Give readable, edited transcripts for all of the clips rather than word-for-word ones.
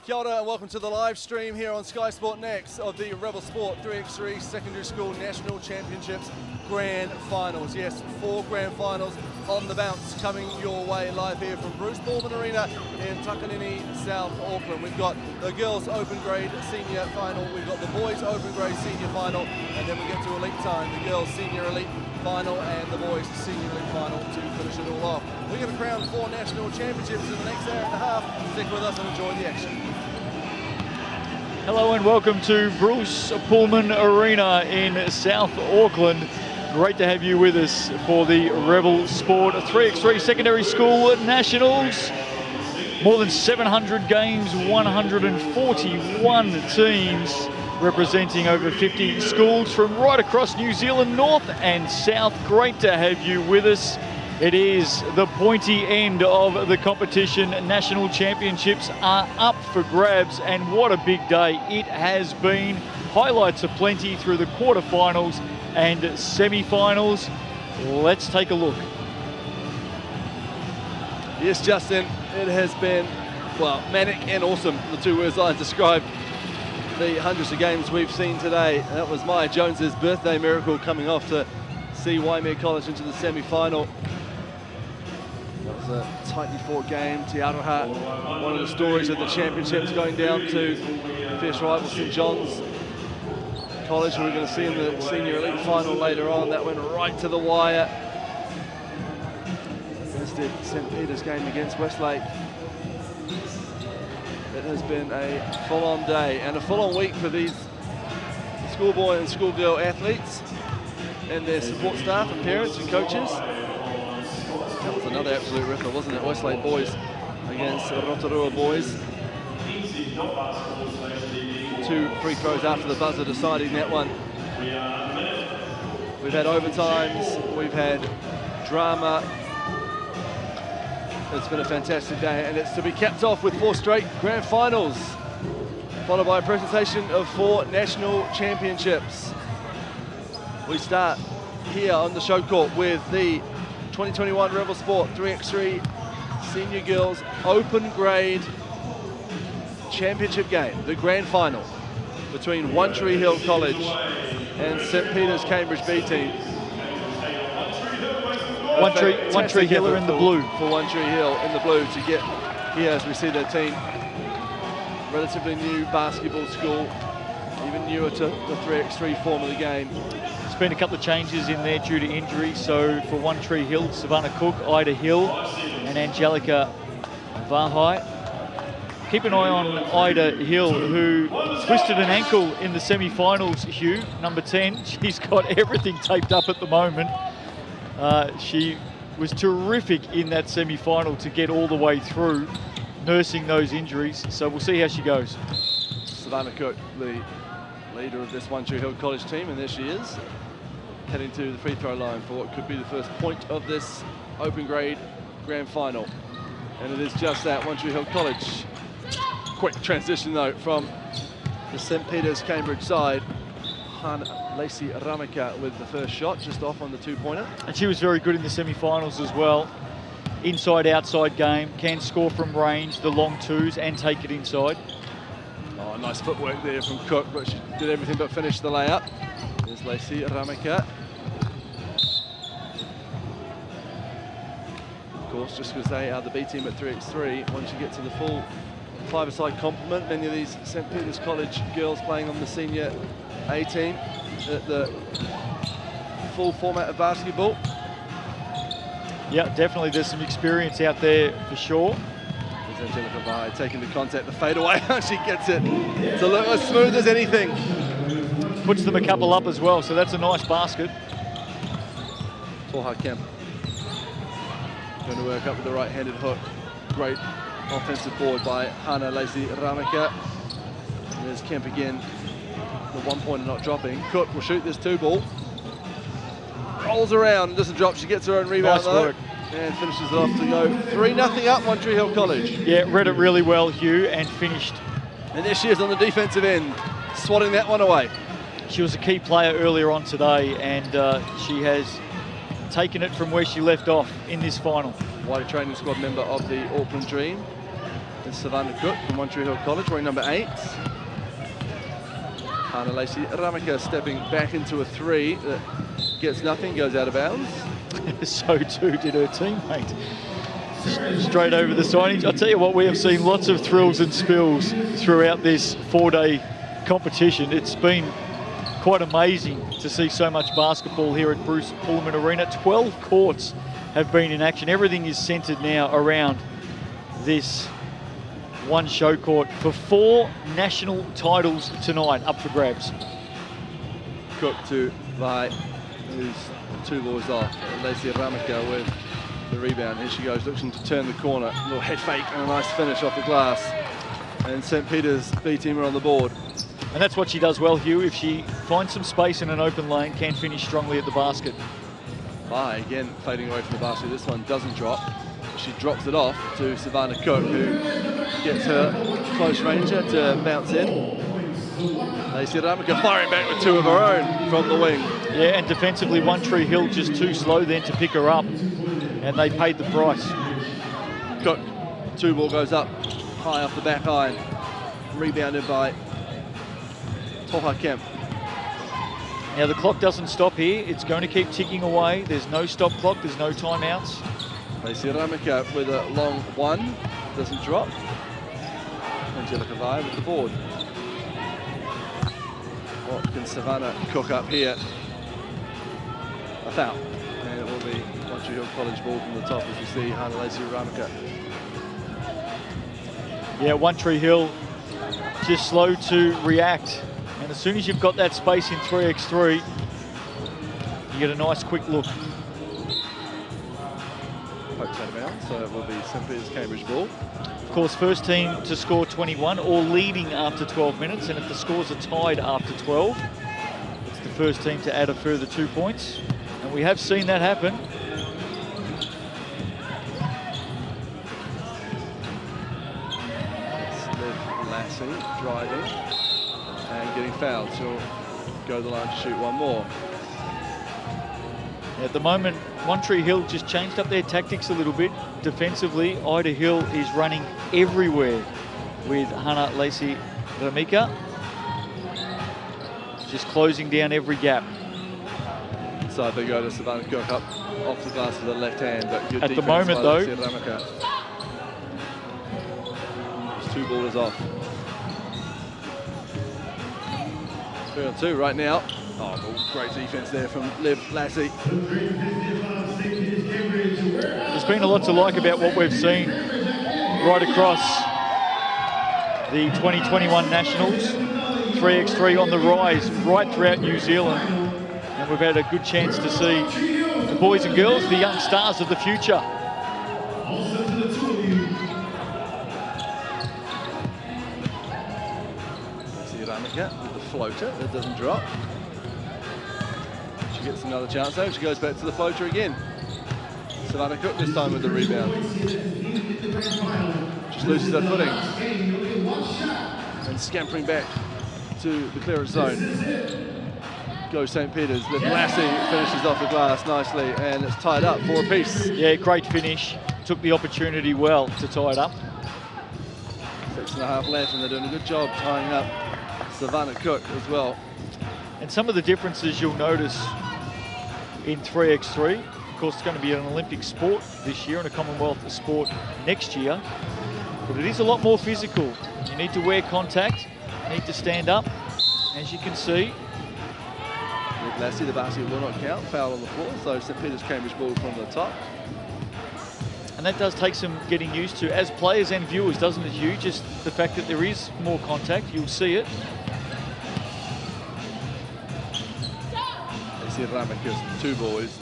Kia ora and welcome to the live stream here on Sky Sport Next of the Rebel Sport 3x3 Secondary School National Championships Grand Finals. Yes, 4 Grand Finals on the bounce coming your way live here from Pulman Arena in Takanini, South Auckland. We've got the girls open grade senior final, we've got the boys open grade senior final, and then we get to elite time, the girls senior elite final and the boys senior elite final to finish it all off. We're going to crown 4 national championships in the next hour and a half. Stick with us and enjoy the action. Hello and welcome to Bruce Pulman Arena in South Auckland. Great to have you with us for the Rebel Sport 3x3 Secondary School Nationals. More than 700 games, 141 teams representing over 50 schools from right across New Zealand, north and south. Great to have you with us. It is the pointy end of the competition. National championships are up for grabs, and what a big day it has been. Highlights aplenty through the quarterfinals and semi-finals. Let's take a look. Yes, Justin, it has been, well, manic and awesome, the 2 words I describe the hundreds of games we've seen today. That was Maya Jones's birthday miracle coming off to see Waimea College into the semi-final. That was a tightly fought game. Te Aroha, one of the stories of the championships, going down to fierce rival St John's College, who we're going to see in the senior elite final later on. That went right to the wire. As did St Peter's game against Westlake. It has been a full-on day and a full-on week for these schoolboy and schoolgirl athletes and their support staff and parents and coaches. That was another absolute ripper, wasn't it? Westlake boys against Rotorua boys. 2 free throws after the buzzer deciding that one. We've had overtimes, we've had drama. It's been a fantastic day, and it's to be capped off with 4 straight grand finals, followed by a presentation of 4 national championships. We start here on the show court with the 2021 Rebel Sport 3x3 Senior Girls Open Grade Championship game, the grand final between One Tree Hill College and St Peter's Cambridge B team. One Tree Hill are in the blue. For One Tree Hill in the blue to get here as we see their team. Relatively new basketball school, even newer to the 3x3 form of the game. There's been a couple of changes in there due to injury. So for One Tree Hill, Savannah Cook, Ida Hill and Angelica Vahai. Keep an eye on Ida Hill, who twisted an ankle in the semi-finals, Hugh, number 10. She's got everything taped up at the moment. She was terrific in that semi-final to get all the way through, nursing those injuries. So we'll see how she goes. Savannah Cook, the leader of this One Tree Hill College team, and there she is, heading to the free throw line for what could be the first point of this open grade grand final. And it is just that, One Tree Hill College. Quick transition though from the St Peter's Cambridge side. Lacey Ramika with the first shot, just off on the 2-pointer. And she was very good in the semi-finals as well. Inside-outside game, can score from range, the long twos, and take it inside. Oh, nice footwork there from Cook, but she did everything but finish the layup. There's Lacey Ramika. Of course, just because they are the B team at 3x3, once you get to the full 5-a-side complement, many of these St Peter's College girls playing on the senior A team at the full format of basketball. Yeah, definitely there's some experience out there for sure. There's Angelica Vahai taking the contact, the fadeaway. She gets it to look as smooth as anything. Puts them a couple up as well, so that's a nice basket. Toha Kemp going to work up with the right-handed hook. Great offensive board by Hana Lacey Ramika. And there's Kemp again. The 1-pointer not dropping. Cook will shoot this 2-ball. Rolls around, doesn't drop. She gets her own rebound nice work. And finishes it off to go 3-0 up One Tree Hill College. Yeah, read it really well, Hugh, and finished. And there she is on the defensive end, swatting that one away. She was a key player earlier on today, and she has taken it from where she left off in this final. Wider training squad member of the Auckland Dream. is Savannah Cook from One Tree Hill College, wearing number 8. Hana Lacey Ramika stepping back into a 3 that gets nothing, goes out of bounds. So too did her teammate. Straight over the signings. I'll tell you what, we have seen lots of thrills and spills throughout this 4-day competition. It's been quite amazing to see so much basketball here at Pulman Arena. 12 courts have been in action. Everything is centred now around this one show court for 4 national titles tonight up for grabs. Cook to Vai, who's 2 balls off. Lacey Ramika with the rebound. Here she goes, looking to turn the corner. A little head fake and a nice finish off the glass. And St. Peter's B team are on the board. And that's what she does well, Hugh. If she finds some space in an open lane, can finish strongly at the basket. Vai again fading away from the basket. This one doesn't drop. She drops it off to Savannah Cook, who gets her close ranger to bounce in. Lacey Ramika firing back with 2 of her own from the wing. Yeah, and defensively, One Tree Hill just too slow then to pick her up, and they paid the price. Cook, 2 ball goes up, high off the back iron, rebounded by Toha Kemp. Now the clock doesn't stop here, it's going to keep ticking away. There's no stop clock, there's no timeouts. Lacey Ramika with a long 1, doesn't drop. Angelica Vai with the board. What can Savannah cook up here? A foul. And it will be One Tree Hill College ball from the top as we see Hana Lacey Ramika. Yeah, One Tree Hill just slow to react. And as soon as you've got that space in 3x3, you get a nice quick look. Pokes out of bounds, so it will be St. Peter's Cambridge ball. Of course, first team to score 21 or leading after 12 minutes, and if the scores are tied after 12, it's the first team to add a further 2 points. And we have seen that happen. It's Liv Lassie driving and getting fouled. She'll go to the line to shoot 1 more. At the moment, One Tree Hill just changed up their tactics a little bit. Defensively, Ida Hill is running everywhere with Hana Lacey Ramika. Just closing down every gap. So they go to Savannah Cook up off the glass with the left hand, but good at the defense moment by though, Lacey Ramika. There's 2 ballers off. 3 on 2 right now. Oh, great defense there from Liv Lassie. There's been a lot to like about what we've seen right across the 2021 Nationals. 3x3 on the rise right throughout New Zealand. And we've had a good chance to see the boys and girls, the young stars of the future. See Ramika with the floater that doesn't drop. She gets another chance though. She goes back to the floater again. Savannah Cook this time with the rebound. Just loses her footing. And scampering back to the clearance zone. Goes St. Peter's. Liv Lassie finishes off the glass nicely, and it's tied up 4 apiece. Yeah, great finish. Took the opportunity well to tie it up. 6.5 left, and they're doing a good job tying up Savannah Cook as well. And some of the differences you'll notice in 3x3, of course it's going to be an Olympic sport this year and a Commonwealth sport next year, but it is a lot more physical. You need to wear contact, you need to stand up, as you can see. Liv Lassie, the basket will not count, foul on the floor, so St. Peter's Cambridge ball from the top. And that does take some getting used to as players and viewers, doesn't it, Hugh? Just the fact that there is more contact, you'll see it. Lacey Ramika's 2 ball is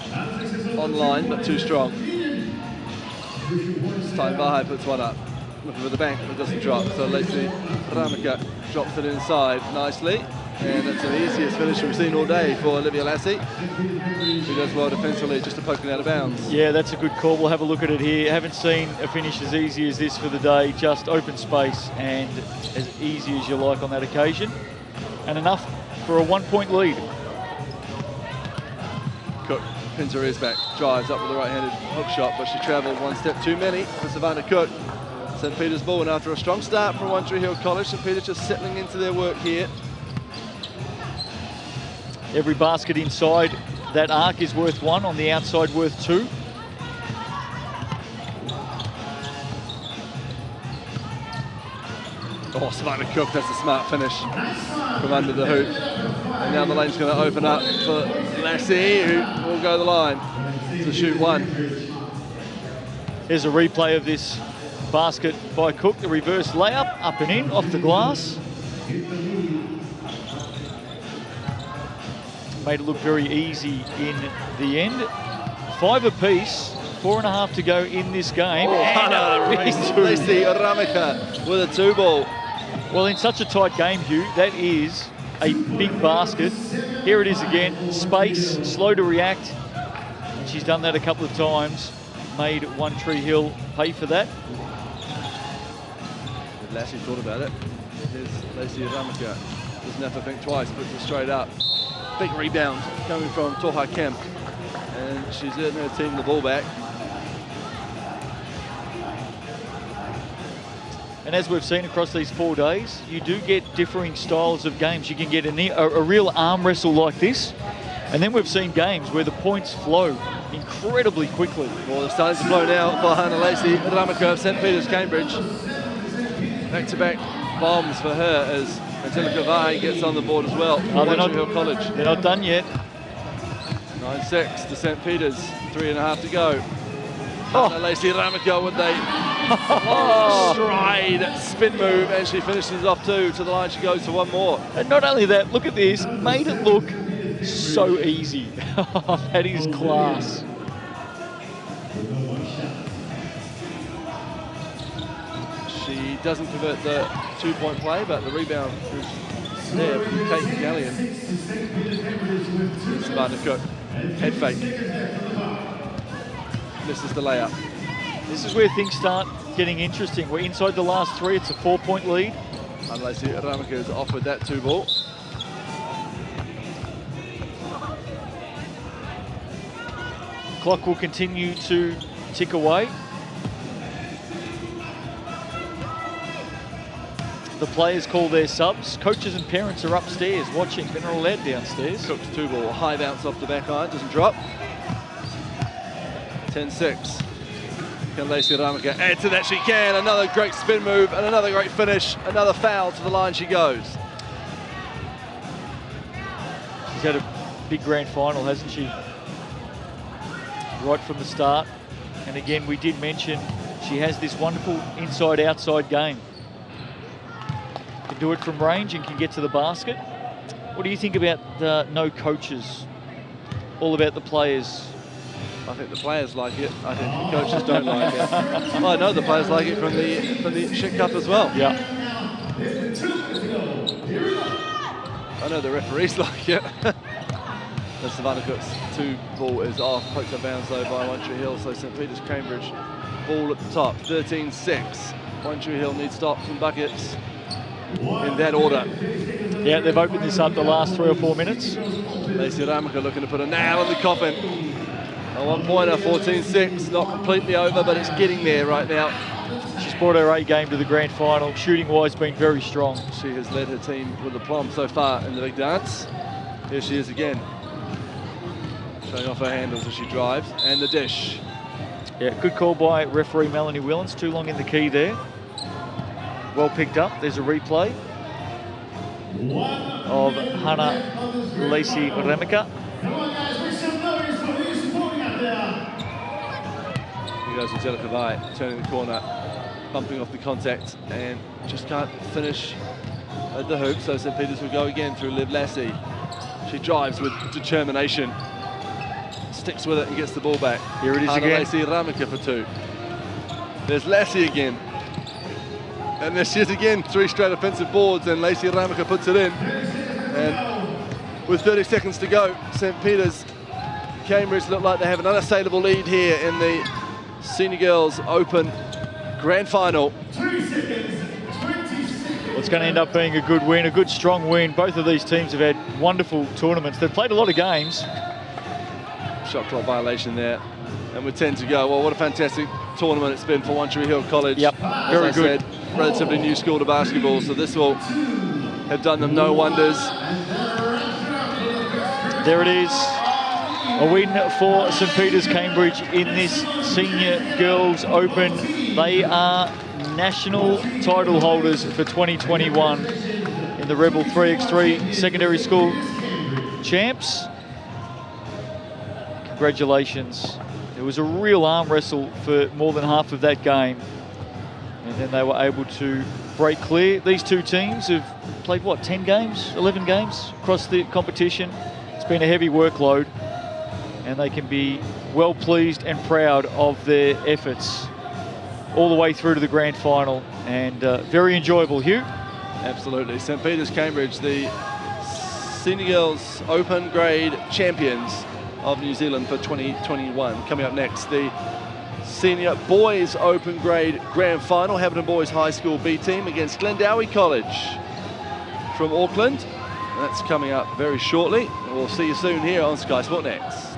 online but too strong. This time Vai puts one up. Looking for the bank, but it doesn't drop. So Lacey Ramika drops it inside nicely. And that's the easiest finish we've seen all day for Olivia Lassie, who does well defensively, just a poking out of bounds. Yeah, that's a good call. We'll have a look at it here. Haven't seen a finish as easy as this for the day. Just open space and as easy as you like on that occasion. And enough for a 1-point lead. Cook pins her ears back, drives up with the right-handed hook shot, but she travelled 1 step too many for Savannah Cook. St. Peter's ball, and after a strong start from One Tree Hill College, St. Peter's just settling into their work here. Every basket inside that arc is worth 1, on the outside worth 2. Oh, Savannah Cook, that's a smart finish from under the hoop. And now the lane's going to open up for Lassie, who will go the line to shoot 1. Here's a replay of this basket by Cook, the reverse layup, up and in, off the glass. Made it look very easy in the end. 5 apiece, 4.5 to go in this game. Lacey Ramika with a 2-ball. Well, in such a tight game, Hugh, that is a big basket. Here it is again, space, slow to react. And she's done that a couple of times. Made One Tree Hill pay for that. If Lassie thought about it, here's Lacey Ramika. Doesn't have to think twice, puts it straight up. Big rebound coming from Toha Kemp. And she's letting her team the ball back. And as we've seen across these 4 days, you do get differing styles of games. You can get a real arm wrestle like this. And then we've seen games where the points flow incredibly quickly. Well, they're starting to flow now for Hannah Lacey Ramika of St. Peter's, Cambridge. Back-to-back bombs for her as Angelica Vahe gets on the board as well. They're not, College. They're not done yet. 9-6 to St. Peter's, 3.5 to go. Hannah Lacey Ramika with a stride spin move, and she finishes off 2. To the line she goes for 1 more. And not only that, look at this, made it look so easy. That is class. She doesn't convert the 2-point play, but the rebound is there from Kate Gallion. Savannah Cook, head fake. Misses the layup. This is where things start getting interesting. We're inside the last 3, it's a 4-point lead. And Lacey Ramika has offered that 2-ball. Clock will continue to tick away. The players call their subs. Coaches and parents are upstairs watching. They're not allowed downstairs. Cook's 2-ball, high bounce off the back iron, doesn't drop. 10-6. Can Lacey Ramika add to that? She can. Another great spin move and another great finish. Another foul, to the line she goes. She's had a big grand final, hasn't she? Right from the start. And again, we did mention she has this wonderful inside-outside game. Can do it from range and can get to the basket. What do you think about the no coaches? All about the players. I think the players like it. I think the coaches don't like it. Well, I know the players like it from the Shit Cup as well. Yeah. I know the referees like it. The Savannah Cook's 2-ball is off, poked out bounds though by One Tree Hill, so St. Peter's Cambridge ball at the top, 13-6. One Tree Hill needs stops and buckets in that order. Yeah, they've opened this up the last 3 or 4 minutes. Lacey Ramika looking to put a nail in the coffin. A 1-pointer, 14-6, not completely over, but it's getting there right now. She's brought her A game to the grand final. Shooting-wise, been very strong. She has led her team with aplomb so far in the big dance. Here she is again. Showing off her handles as she drives, and the dish. Yeah, good call by referee Melanie Willens. Too long in the key there. Well picked up. There's a replay of Hannah Lacey Ramika. Here goes Angelica Vahe, turning the corner, bumping off the contact, and just can't finish at the hoop, so St. Peter's will go again through Liv Lassie. She drives with determination, sticks with it and gets the ball back. Here it is Hannah again. Lacey Ramika for 2. There's Lassie again. And there she is again, 3 straight offensive boards, and Lacey Ramika puts it in. And with 30 seconds to go, St. Peter's Cambridge look like they have an unassailable lead here in the Senior Girls Open Grand Final. Well, it's going to end up being a good win, a good strong win. Both of these teams have had wonderful tournaments. They've played a lot of games. Shot clock violation there And we tend to go, well, what a fantastic tournament it's been for One Tree Hill College. Yep, very As I good. said, relatively new school to basketball, so this will have done them no wonders. There it is. A win for St Peter's Cambridge in this Senior Girls Open. They are national title holders for 2021 in the Rebel 3x3 secondary school champs. Congratulations. It was a real arm wrestle for more than half of that game. And then they were able to break clear. These two teams have played, what, 10 games, 11 games across the competition. It's been a heavy workload, and they can be well pleased and proud of their efforts all the way through to the grand final, and very enjoyable. Hugh? Absolutely. St Peter's Cambridge, the Senior Girls Open grade champions of New Zealand for 2021. Coming up next, the Senior Boys Open grade grand final, Hamilton Boys High School B team against Glendowie College from Auckland. And that's coming up very shortly. We'll see you soon here on Sky Sport Next.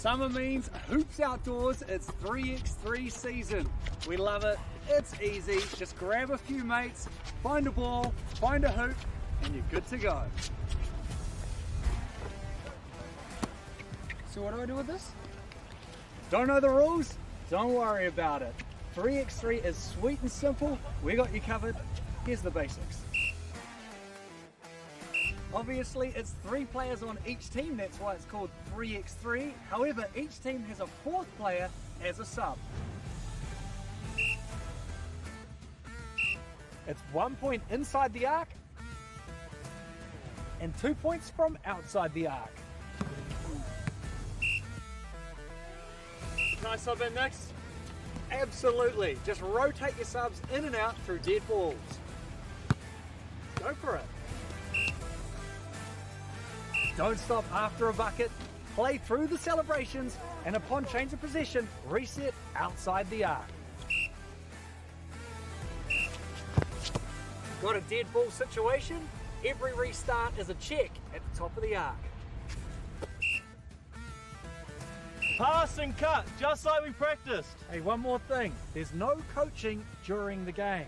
Summer means hoops outdoors. It's 3x3 season. We love it. It's easy. Just grab a few mates, find a ball, find a hoop, and you're good to go. So what do I do with this? Don't know the rules? Don't worry about it. 3x3 is sweet and simple. We got you covered. Here's the basics. Obviously, it's 3 players on each team. That's why it's called 3x3. However, each team has a 4th player as a sub. It's 1 point inside the arc and 2 points from outside the arc. Can I sub in next? Absolutely. Just rotate your subs in and out through dead balls. Go for it. Don't stop after a bucket. Play through the celebrations, and upon change of possession, reset outside the arc. Got a dead ball situation? Every restart is a check at the top of the arc. Pass and cut, just like we practiced. Hey, one more thing. There's no coaching during the game.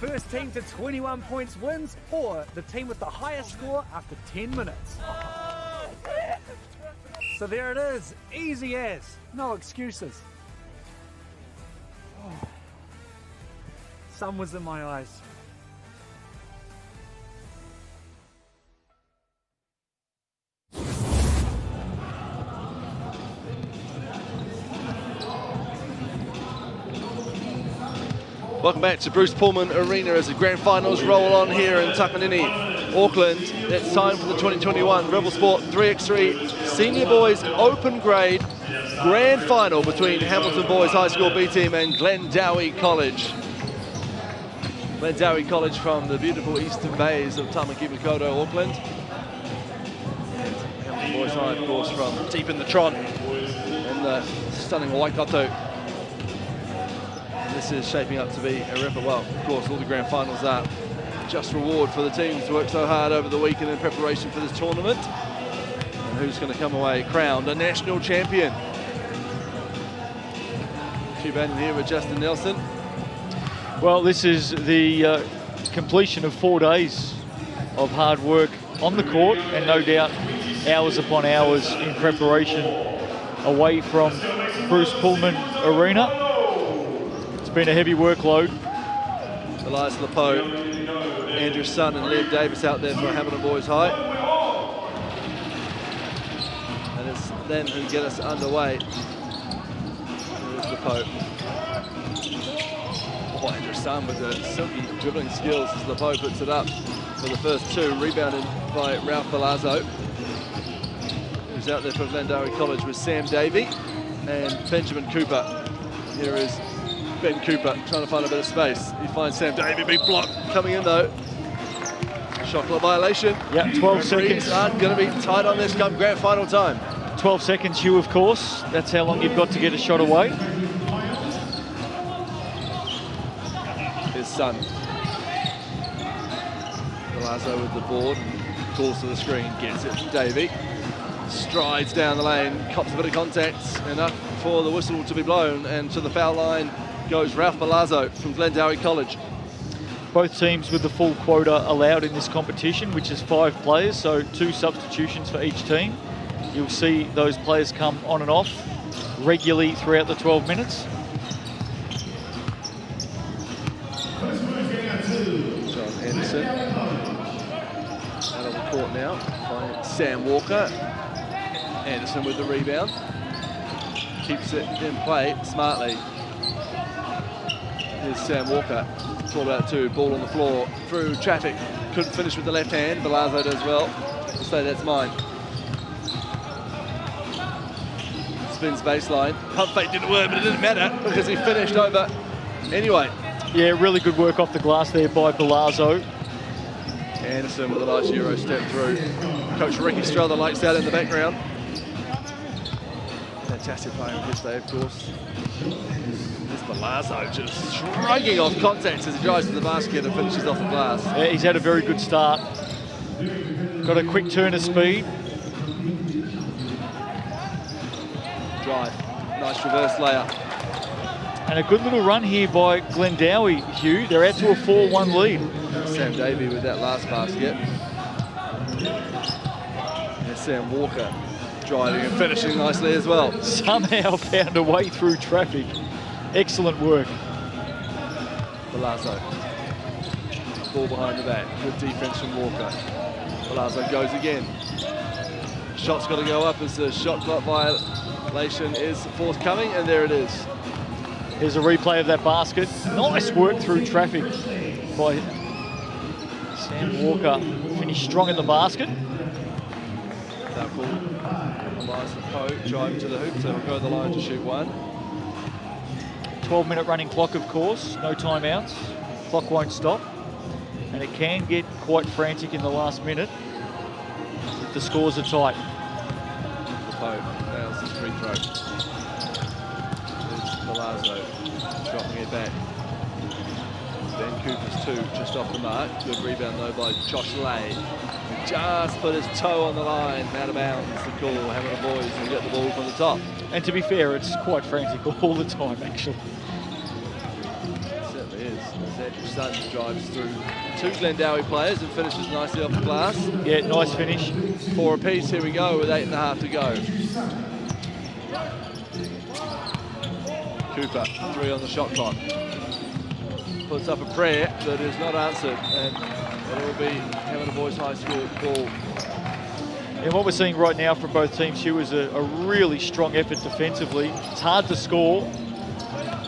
First team to 21 points wins, or the team with the highest score after 10 minutes. So there it is, easy as, no excuses. Oh. Sun was in my eyes. Welcome back to Bruce Pulman Arena as the grand finals roll on here in Takanini, Auckland. It's time for the 2021 Rebel Sport 3x3 Senior Boys Open Grade Grand Final between Hamilton Boys High School B Team and Glendowie College. Glendowie College from the beautiful eastern bays of Tamaki Makaurau, Auckland. And Hamilton Boys High, of course, from deep in the Tron in the stunning Waikato. This is shaping up to be a ripper. Well, of course, all the grand finals are just reward for the teams who worked so hard over the weekend in preparation for this tournament. And who's going to come away crowned a national champion? Cuban here with Justin Nelson. Well, this is the completion of 4 days of hard work on the court, and no doubt hours upon hours in preparation away from Bruce Pulman Arena. Been a heavy workload. Elias Lepeau, Andrew Sun and Liam Davis out there for Hamilton Boys High. And it's them who get us underway. There's Lepeau. Oh, Andrew Sun with the silky dribbling skills as Lepeau puts it up for the first 2, rebounded by Ralph Palazzo, who's out there for Glendowie College with Sam Davey and Benjamin Cooper. Here is Ben Cooper trying to find a bit of space. He finds Sam Davey, big block coming in though. Shot clock violation. Yeah, 12 seconds. Aren't going to be tight on this come grand final time. 12 seconds, Hugh, of course. That's how long you've got to get a shot away. His son. Palazzo with the board, calls to the screen, gets it. Davey strides down the lane, cops a bit of contact, enough for the whistle to be blown, and to the foul line goes Ralph Palazzo from Glendowie College. Both teams with the full quota allowed in this competition, which is 5 players, so 2 substitutions for each team. You'll see those players come on and off regularly throughout the 12 minutes. John Henderson out of the court now by Sam Walker. Anderson with the rebound. Keeps it in play smartly. Here's Sam Walker. It's all about 2. Ball on the floor. Through traffic. Couldn't finish with the left hand. Palazzo does well. We'll say that's mine. Spins baseline. Pump fake didn't work, but it didn't matter because he finished over anyway. Yeah, really good work off the glass there by Palazzo. Anderson with a nice Euro step through. Coach Ricky Strother likes that in the background. Fantastic player on his day, of course. There's Lazo just shrugging off contact as he drives to the basket and finishes off the glass. Yeah, he's had a very good start. Got a quick turn of speed. Drive, nice reverse layup. And a good little run here by Glendowie, Hugh. They're out to a 4-1 lead. Sam Davey with that last basket. And Sam Walker driving and finishing nicely as well. Somehow found a way through traffic. Excellent work. Palazzo. Ball behind the back. Good defense from Walker. Palazzo goes again. Shot's got to go up as the shot clock violation is forthcoming, and there it is. Here's a replay of that basket. Nice work through traffic by Sam Walker. Finished strong in the basket. That ball. Eliza Poe driving to the hoop, so he'll go to the line to shoot one. 12-minute running clock, of course. No timeouts. Clock won't stop. And it can get quite frantic in the last minute if the scores are tight. Poe nails his free throw. There's Palazzo dropping it back. Ben Cooper's two, just off the mark. Good rebound though by Josh Lay. He just put his toe on the line, out of bounds. The call, Hamilton boys will get the ball from the top. And to be fair, it's quite frantic all the time, actually. It certainly is. As Andrew Sutton drives through two Glendowie players and finishes nicely off the glass. Yeah, nice finish. 4 apiece, here we go with 8.5 to go. Cooper, 3 on the shot clock. Puts up a prayer that is not answered, and it will be Hamilton Boys High School ball. And what we're seeing right now from both teams here is a really strong effort defensively. It's hard to score,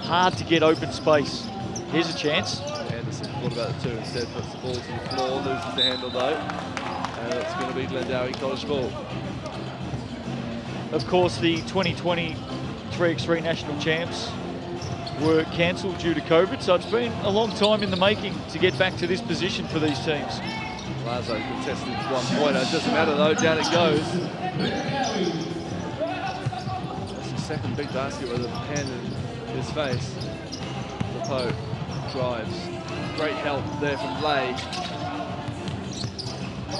hard to get open space. Here's a chance. Anderson thought about it too, instead puts the ball to the floor, loses the handle though, and it's going to be Glendowie College ball. Of course, the 2020 3x3 national champs were cancelled due to COVID, so it's been a long time in the making to get back to this position for these teams. Lazo contested 1-pointer, it doesn't matter though, down it goes. That's the second big basket with a hand in his face. Lepo drives, great help there from Lay.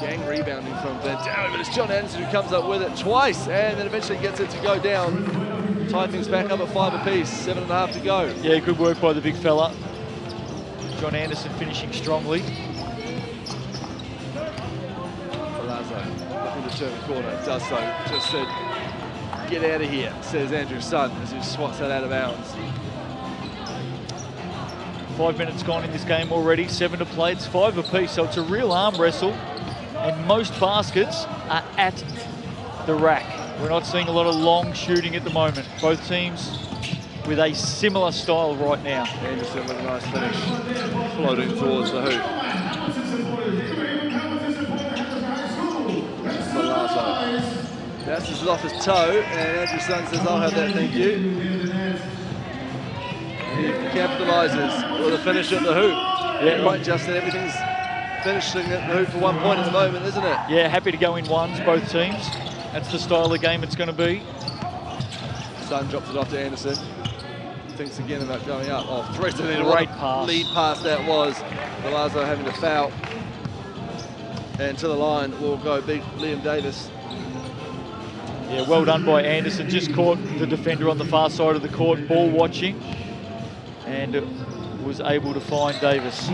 Gang rebounding from Glendowie, but it's John Anderson who comes up with it twice and then eventually gets it to go down. Tie things back up at 5 apiece, 7.5 to go. Yeah, good work by the big fella. John Anderson finishing strongly. Palazzo looking to turn the corner, does so. Just said, get out of here, says Andrew Sutton as he swats that out of bounds. 5 minutes gone in this game already, 7 to play. It's 5 apiece, so it's a real arm wrestle. And most baskets are at the rack. We're not seeing a lot of long shooting at the moment. Both teams with a similar style right now. Anderson with a nice finish, floating towards the hoop. Palazzo bounces off his toe, and Andrew Sutton says, I'll have that, thank you. He capitalises with a finish at the hoop. Yeah, right, Justin, everything's finishing at the hoop for 1 point at the moment, isn't it? Yeah, happy to go in ones, both teams. That's the style of game it's going to be. Sutton drops it off to Anderson. Thinks again about going up. Oh, threatened it. Great pass. Lead pass that was. Palazzo having to foul. And to the line will go big Liam Davis. Yeah, well done by Anderson. Just caught the defender on the far side of the court, ball watching, and was able to find Davis.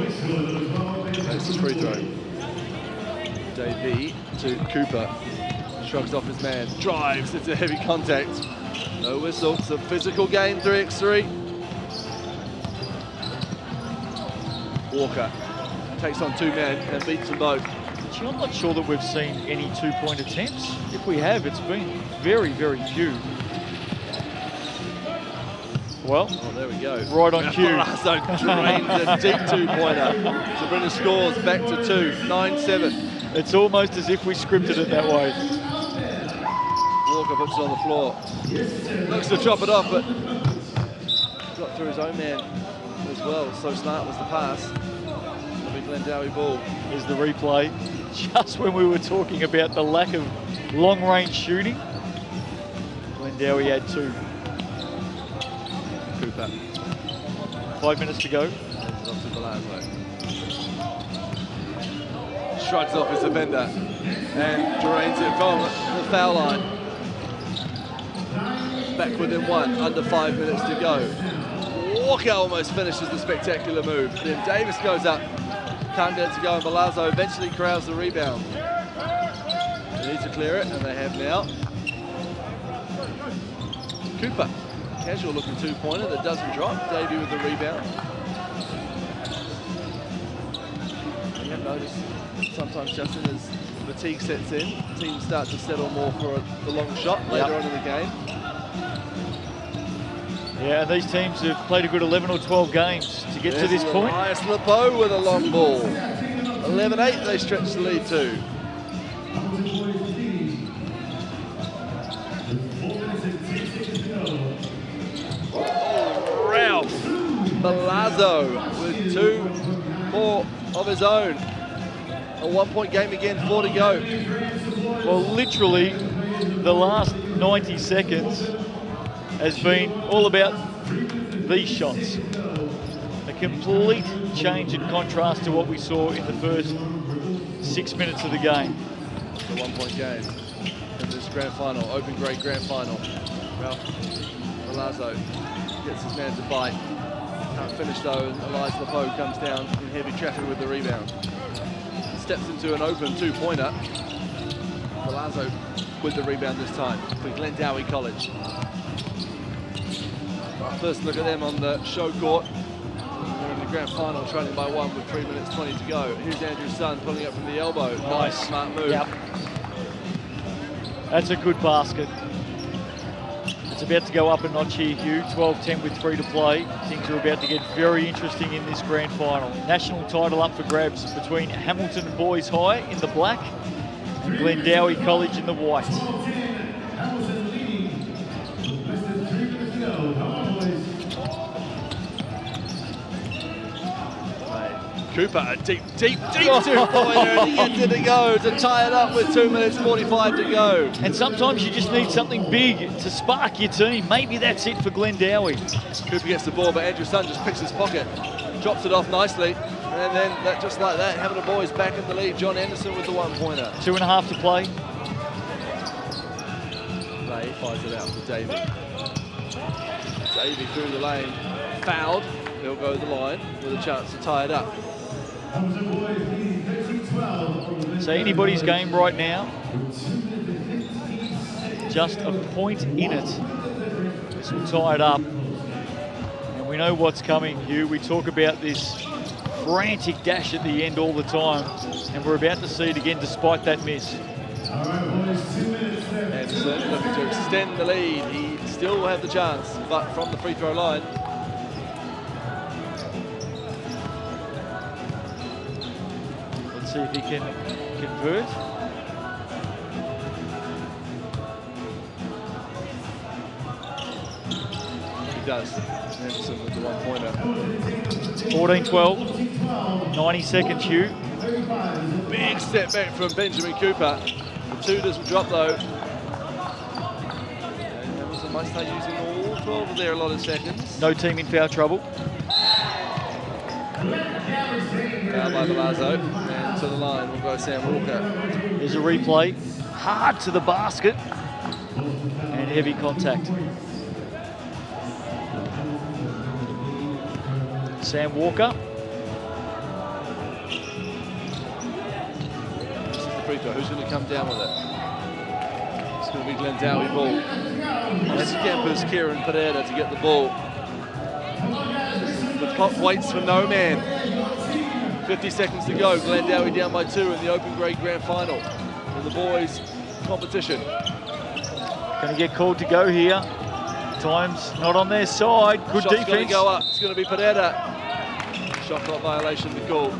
That's the free throw. Davey to Cooper. Shrugs off his man, drives, it's a heavy contact. No whistle, it's a physical game, 3x3. Walker takes on 2 men and beats them both. Actually, I'm not sure that we've seen any 2-point attempts. If we have, it's been very, very few. Well, oh, there we go. Right on cue. So drains a deep 2-pointer. So British scores back to 2, 9-7. It's almost as if we scripted it that way. Walker puts it on the floor. Looks to chop it off, but got through his own man as well. So smart was the pass. The big Glendowie ball. Here's the replay. Just when we were talking about the lack of long-range shooting, Glendowie had 2. Cooper. 5 minutes to go. Hands it off to Balazzo. Shrugs off his defender and drains it from the foul line. Back within one, under 5 minutes to go. Walker almost finishes the spectacular move. Then Davis goes up, can't get it to go, and Balazzo eventually corrals the rebound. They need to clear it, and they have now. Cooper, casual looking two-pointer that doesn't drop. Davey with the rebound. You have noticed sometimes, Justin, as fatigue sets in, teams start to settle more for the long shot later on in the game. Yeah, and these teams have played a good 11 or 12 games to get to this point. Elias Lepo with a long ball. 11-8 they stretch the lead to. Oh, Ralph Balazzo with 2 more of his own. A 1-point game again, 4 to go. Well, literally, the last 90 seconds has been all about these shots. A complete change in contrast to what we saw in the first 6 minutes of the game. It's a 1-point game in this grand final, open grade grand final. Ralph Balazzo gets his man to bite. Can't finish though, and Elias Lepo comes down in heavy traffic with the rebound. Steps into an open two-pointer. Balazzo with the rebound this time for Glendowie College. Our first look at them on the show court. They're in the grand final, trailing by 1 with 3 minutes 20 to go. Here's Andrew's son pulling up from the elbow. Nice, smart move. Yep. That's a good basket. It's about to go up a notch here, Hugh. 12-10 with 3 to play. Things are about to get very interesting in this grand final. National title up for grabs between Hamilton Boys High in the black and Glendowie College in the white. Cooper, a deep two-pointer, and he gets it to go to tie it up with 2 minutes 45 to go. And sometimes you just need something big to spark your team. Maybe that's it for Glendowie. Cooper gets the ball, but Andrew's son just picks his pocket, drops it off nicely, and then just like that, Hamilton Boys back in the lead. John Anderson with the 1-pointer. 2.5 to play. Ray fires it out for Davey. Davey through the lane, fouled. He'll go to the line with a chance to tie it up. So anybody's game right now, just a point in it. This will tie it up. And we know what's coming, Hugh. We talk about this frantic dash at the end all the time, and we're about to see it again despite that miss. Anderson looking to extend the lead. He still will have the chance, but from the free throw line. See if he can convert. He does. Anderson with the 1-pointer. 14-12. 90 seconds, Hugh. Big step back from Benjamin Cooper. The 2 doesn't drop though. And Hamilton might start using all 12 of their allotted seconds. No team in foul trouble. Foul by Balazzo, and to the line will go Sam Walker. There's a replay, hard to the basket, and heavy contact. Sam Walker. This is the free throw. Who's going to come down with it? It's going to be Glendowie ball. That's Scampers Kieran Pereira to get the ball. The clock waits for no man. 50 seconds to go. Glendowie down by 2 in the open grade grand final in the boys competition. Going to get called to go here. Time's not on their side. Good Shot's defense. going to go up. It's going to be Pereira. Shot clock violation to call.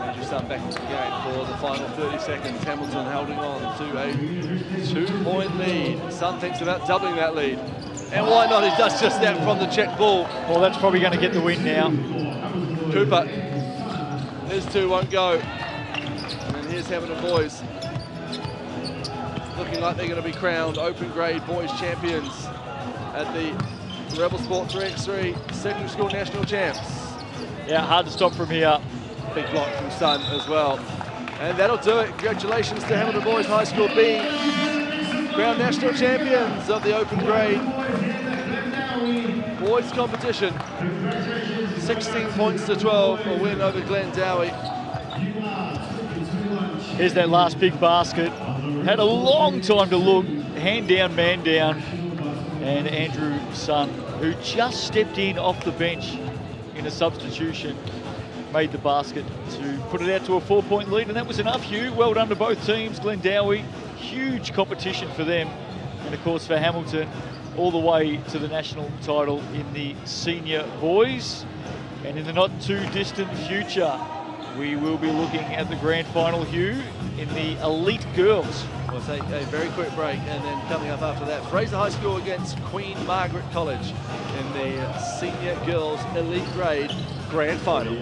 Andrew Sun back into the game for the final 30 seconds. Hamilton holding on to a 2-point lead. Sun thinks about doubling that lead. And why not? He does just that from the check ball. Well, that's probably going to get the win now. Cooper. His 2 won't go. And then here's Hamilton Boys. Looking like they're going to be crowned open grade boys champions at the Rebel Sport 3x3 secondary school national champs. Yeah, hard to stop from here. Big block from Sun as well. And that'll do it. Congratulations to Hamilton Boys High School B, ground national champions of the open grade boys competition. 16 points to 12, a win over Glendowie. Here's that last big basket. Had a long time to look. Hand down, man down. And Andrew Sun, who just stepped in off the bench in a substitution, made the basket to put it out to a 4-point lead, and that was enough, Hugh. Well done to both teams. Glendowie, huge competition for them, and of course for Hamilton, all the way to the national title in the senior boys. And in the not too distant future, we will be looking at the grand final, Hugh, in the elite girls. We'll take a very quick break, and then coming up after that, Fraser High School against Queen Margaret College in the senior girls elite grade grand final.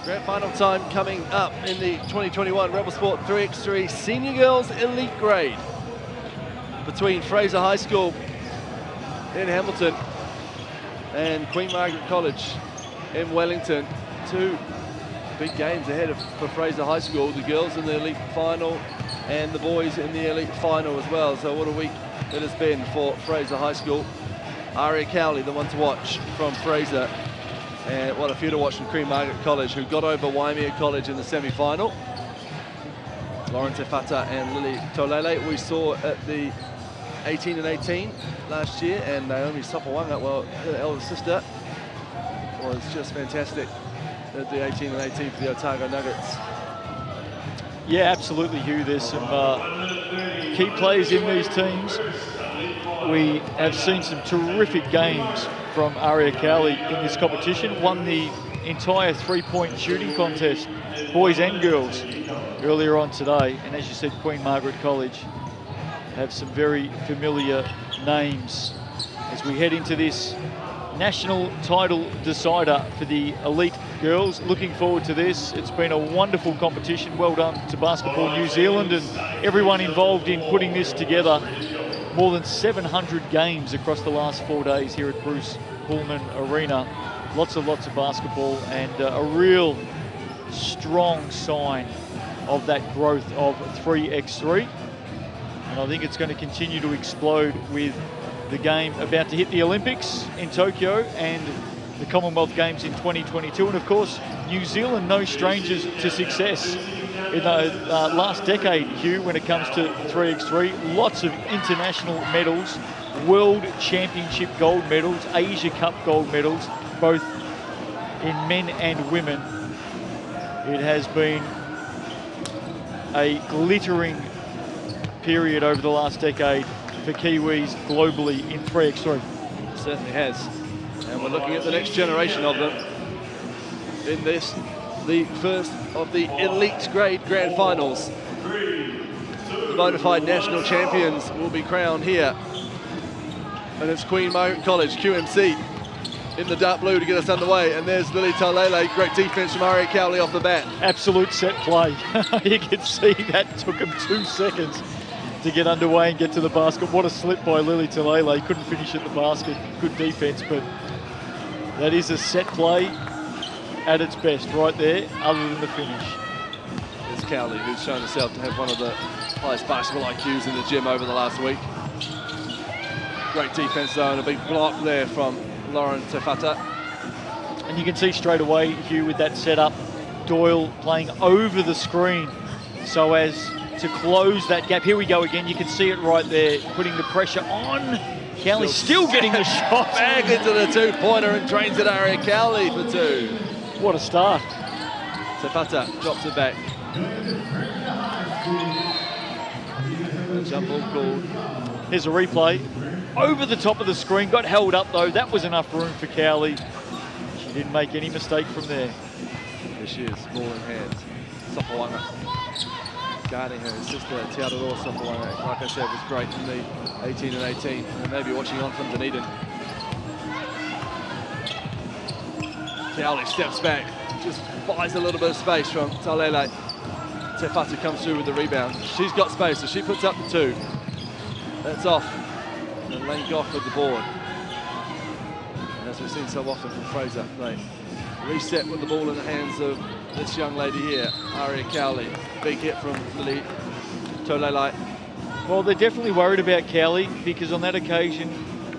Grand final time coming up in the 2021 Rebel Sport 3x3 Senior Girls Elite Grade between Fraser High School in Hamilton and Queen Margaret College in Wellington. Two big games ahead for Fraser High School, the girls in the elite final and the boys in the elite final as well. So what a week it has been for Fraser High School. Aria Cowley, the one to watch from Fraser, and what a few to watch from Queen Margaret College, who got over Waimea College in the semi-final. Lauren Tefata and Lily Tolele we saw at the 18 and 18 last year, and Naomi Sopawanga, well, her elder sister, was just fantastic at the 18 and 18 for the Otago Nuggets. Yeah, absolutely, Hugh. There's some key players in these teams. We have seen some terrific games from Aria Cowley in this competition. Won the entire three-point shooting contest, boys and girls, earlier on today. And as you said, Queen Margaret College have some very familiar names as we head into this national title decider for the elite girls. Looking forward to this. It's been a wonderful competition. Well done to Basketball New Zealand and everyone involved in putting this together. More than 700 games across the last 4 days here at Bruce Pulman Arena. Lots of basketball, and a real strong sign of that growth of 3x3. And I think it's going to continue to explode with the game about to hit the Olympics in Tokyo and the Commonwealth Games in 2022. And of course, New Zealand no strangers to success in the last decade, Hugh, when it comes to 3x3. Lots of international medals, World Championship gold medals, Asia Cup gold medals, both in men and women. It has been a glittering period over the last decade for Kiwis globally in 3x3. It certainly has. And we're looking at the next generation of them in this, the first of the elite grade grand finals. The bona fide national champions will be crowned here. And it's Queen Margaret College, QMC, in the dark blue to get us underway. And there's Lily Taulele, great defense from Aria Cowley off the bat. Absolute set play. You can see that took him 2 seconds to get underway and get to the basket. What a slip by Lily Taulele. Couldn't finish at the basket. Good defense, but that is a set play at its best right there, other than the finish. There's Cowley, who's shown herself to have one of the highest basketball IQs in the gym over the last week. Great defense though, and a big block there from Lauren Tefata. And you can see straight away, Hugh, with that setup, Doyle playing over the screen so as to close that gap. Here we go again. You can see it right there, putting the pressure on. Cowley still getting the shot. Back into the two-pointer and drains it. Aria Cowley for 2. What a start. Tefata drops it back. A jump ball called. Here's a replay. Over the top of the screen, got held up though. That was enough room for Cowley. She didn't make any mistake from there. There she is, ball in hands. Sopawanga guarding her sister, Te Aroa Sopawanga. Like I said, was great in the 18 and 18. And maybe watching on from Dunedin. Cowley steps back, just buys a little bit of space from Taulele. Tefata comes through with the rebound. She's got space, so she puts up the 2. That's off. And Lane Goff with the board. And as we've seen so often from Fraser, they reset with the ball in the hands of this young lady here, Aria Cowley. Big hit from Lily Taulele. Well, they're definitely worried about Cowley because on that occasion,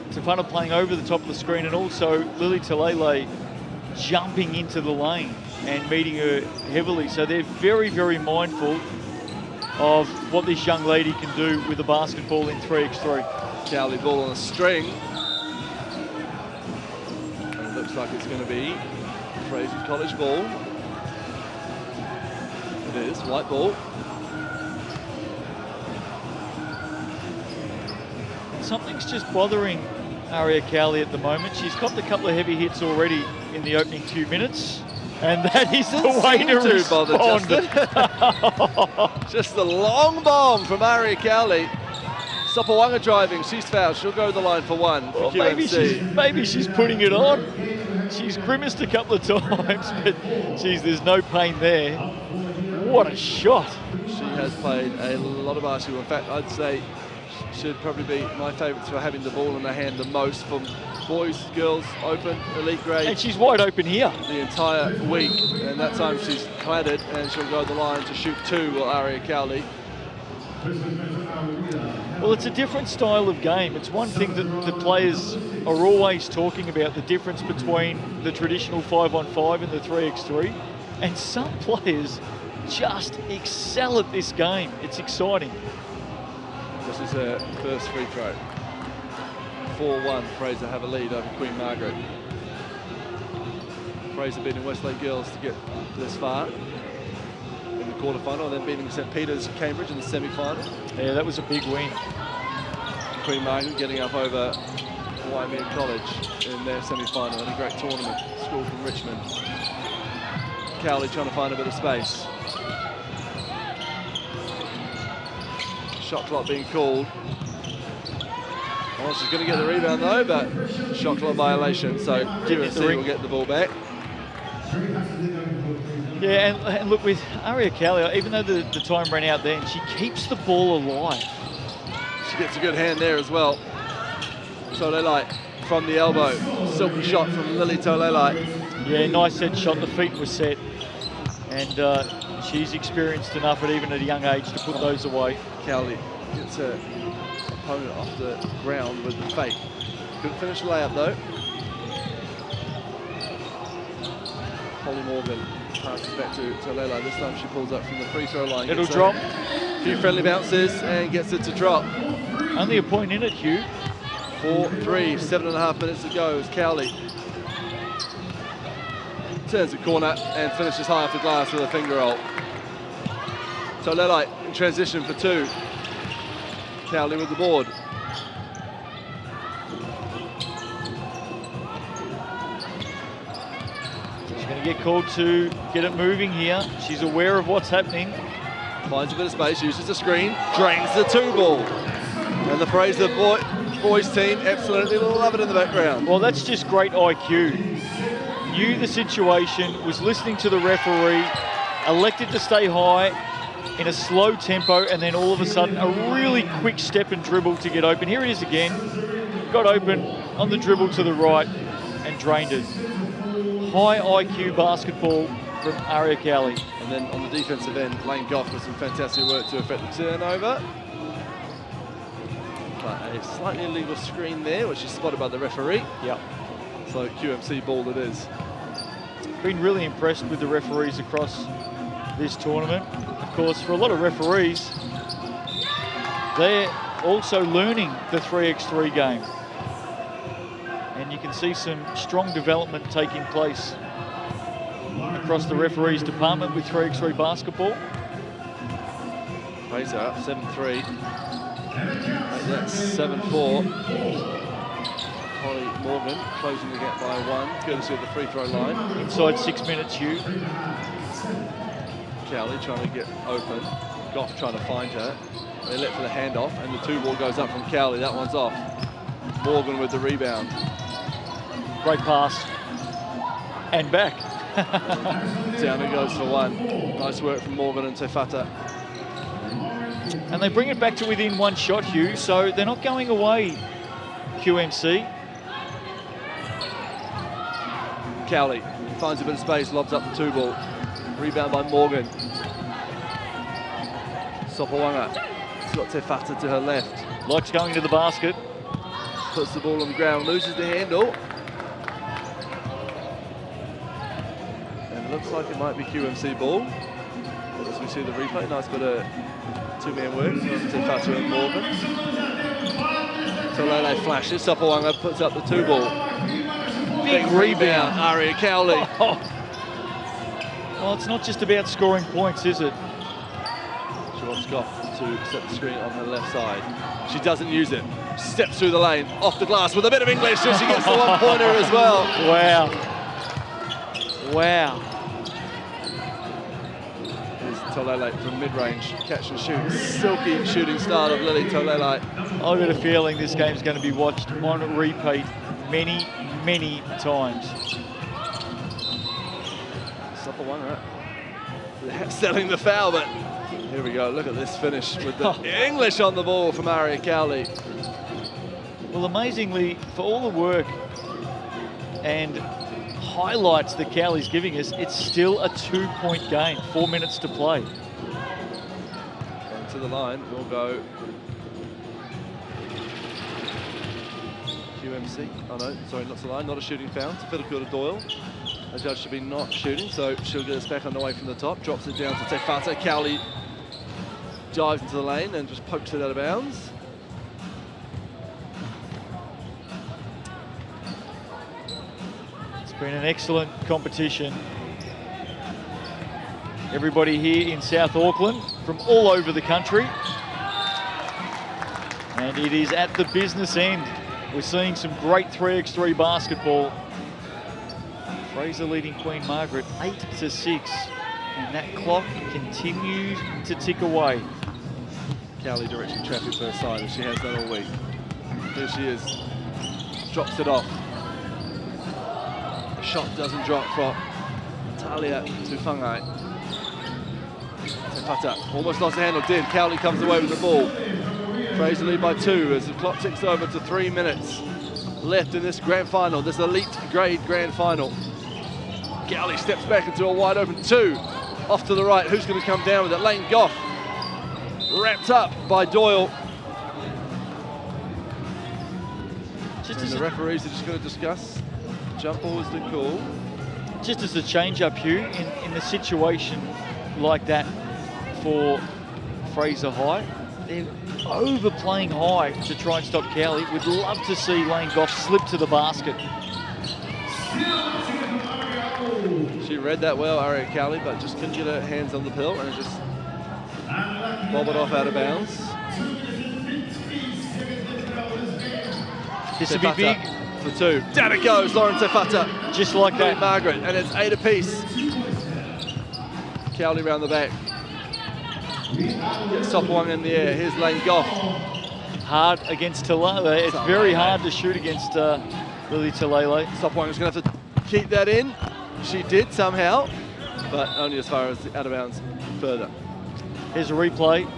Tefata playing over the top of the screen and also Lily Taulele jumping into the lane and meeting her heavily. So they're very, very mindful of what this young lady can do with the basketball in 3x3. Cowley ball on a string. And it looks like it's going to be Fraser College ball. It is, white ball. Something's just bothering Aria Cowley at the moment. She's copped a couple of heavy hits already in the opening 2 minutes. And that is the way to respond. Just the long bomb from Aria Cowley. Sopawanga driving, she's fouled. She'll go to the line for 1 for QMC. Maybe she's putting it on. She's grimaced a couple of times, but geez, there's no pain there. What a shot. She has played a lot of basketball. In fact, I'd say should probably be my favourites for having the ball in her hand the most from boys, girls, open, elite grade. And she's wide open here. The entire week, and that time she's cladded and she'll go to the line to shoot 2 will Aria Cowley. Well, it's a different style of game. It's one thing that the players are always talking about, the difference between the traditional 5-on-5 and the 3x3. And some players just excel at this game. It's exciting. This is her first free throw. 4-1, Fraser have a lead over Queen Margaret. Fraser beating Westlake Girls to get this far in the quarterfinal, and then beating St Peter's Cambridge in the semi-final. Yeah, that was a big win. Queen Margaret getting up over Waimea College in their semi-final in a great tournament. School from Richmond. Cowley trying to find a bit of space. Shot clock being called. Oh, she's going to get the rebound though, but shot clock violation, so QMC will get the ball back. Yeah, and look, with Aria Cowley, even though the time ran out then, she keeps the ball alive. She gets a good hand there as well. Tolelai from the elbow. Silky shot from Lily Tolelai. Yeah, nice set shot. The feet were set. And she's experienced enough even at a young age to put those away. Cowley gets her opponent off the ground with the fake. Couldn't finish the layup though. Holly Morgan passes back to Tolelai. This time she pulls up from the free throw line. It'll drop. A few friendly bounces and gets it to drop. Only a point in it, Hugh. 4-3, 7.5 minutes to go as Cowley turns the corner and finishes high off the glass with a finger roll. Tolelai in transition for 2. Cowley with the board. She's going to get called to get it moving here. She's aware of what's happening. Finds a bit of space, uses the screen, drains the 2 ball. And the Fraser boys team absolutely love it in the background. Well, that's just great IQ. Knew the situation, was listening to the referee, elected to stay high in a slow tempo, and then all of a sudden a really quick step and dribble to get open. Here it is again. Got open on the dribble to the right and drained it. High IQ basketball from Aria Cowley. And then on the defensive end, Lane Goff with some fantastic work to affect the turnover. But a slightly illegal screen there, which is spotted by the referee. Yep. So QMC ball it is. Been really impressed with the referees across this tournament. Of course, for a lot of referees, they're also learning the 3x3 game. And you can see some strong development taking place across the referees department with 3x3 basketball. Fraser up 7-3. That's 7-4. Holly Morgan closing the gap by 1, courtesy of the free throw line. Inside 6 minutes, Hugh. Cowley trying to get open. Goff trying to find her. They let for the handoff, and the 2 ball goes up from Cowley. That one's off. Morgan with the rebound. Great pass. And back. Down it goes for 1. Nice work from Morgan and Tefata. And they bring it back to within 1 shot, Hugh, so they're not going away, QMC. Cowley finds a bit of space, lobs up the 2 ball. Rebound by Morgan. Sopawanga. She's got Tefata to her left. Likes going to the basket. Puts the ball on the ground, loses the handle. And it looks like it might be QMC ball. As we see the replay, nice bit of 2-man work from Tefata and Morgan. Tolelai flashes, Sopawanga puts up the 2 ball. Big rebound, Aria Cowley. Oh. Well, it's not just about scoring points, is it? She wants Goff to set the screen on her left side. She doesn't use it. Steps through the lane, off the glass with a bit of English, and she gets the 1-pointer as well. Wow. Wow. Here's Tolelai from mid-range, catch and shoot. Silky shooting start of Lily Tolelai. I've got a feeling this game's going to be watched on repeat many many times. Stop one, right? Selling the foul, but here we go. Look at this finish with the English on the ball from Aria Cowley. Well, amazingly, for all the work and highlights that Cowley's giving us, it's still a 2-point game, 4 minutes to play. And to the line will go QMC. Oh no, sorry, not to the line, not a shooting foul. It's a Whitakura Doyle. The judge should be not shooting, so she'll get us back on the way from the top. Drops it down to Te Whata. Cowley dives into the lane and just pokes it out of bounds. It's been an excellent competition. Everybody here in South Auckland from all over the country. And it is at the business end. We're seeing some great 3x3 basketball. Fraser leading Queen Margaret 8-6. And that clock continues to tick away. Cowley directing traffic to her side, as she has done all week. Here she is. Drops it off. The shot doesn't drop from Talia Tufangai. Te Whata almost lost the handle, did. Cowley comes away with the ball. Fraser lead by 2 as the clock ticks over to 3 minutes left in this grand final, this elite grade grand final. Cowley steps back into a wide open 2. Off to the right, who's going to come down with it? Lane Goff. Wrapped up by Doyle. And the referees are just going to discuss. Jump ball is the call. Just as a change-up, Hugh, in a situation like that for Fraser High, they're overplaying high to try and stop Cowley. We'd love to see Lane Goff slip to the basket. She read that well, Aria Cowley, but just couldn't get her hands on the pill and just bob it off out of bounds. This would be big. For 2. Down it goes, Lauren Te Whata. Just like that. Queen Margaret, and it's 8 apiece. Cowley round the back. Gets Sopawang in the air. Here's Lane Goff. Hard against Talele. It's very hard to shoot against Lily Talele. Sopawang is going to have to keep that in. She did somehow, but only as far as out of bounds further. Here's a replay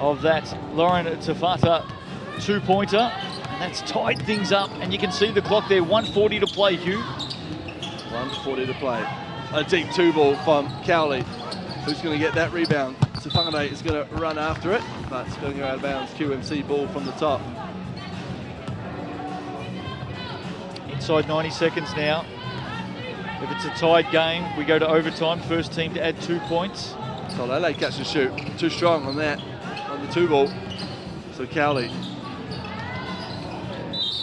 of that Lauren Te Whata 2-pointer, and that's tied things up, and you can see the clock there, 1:40 to play, Hugh. 1:40 to play. A deep 2 ball from Cowley. Who's going to get that rebound? Tufangane is going to run after it, but it's going to go out of bounds. QMC ball from the top. Inside 90 seconds now. If it's a tied game, we go to overtime. First team to add 2 points. Solele catch and shoot. Too strong on that, on the 2 ball. So Cowley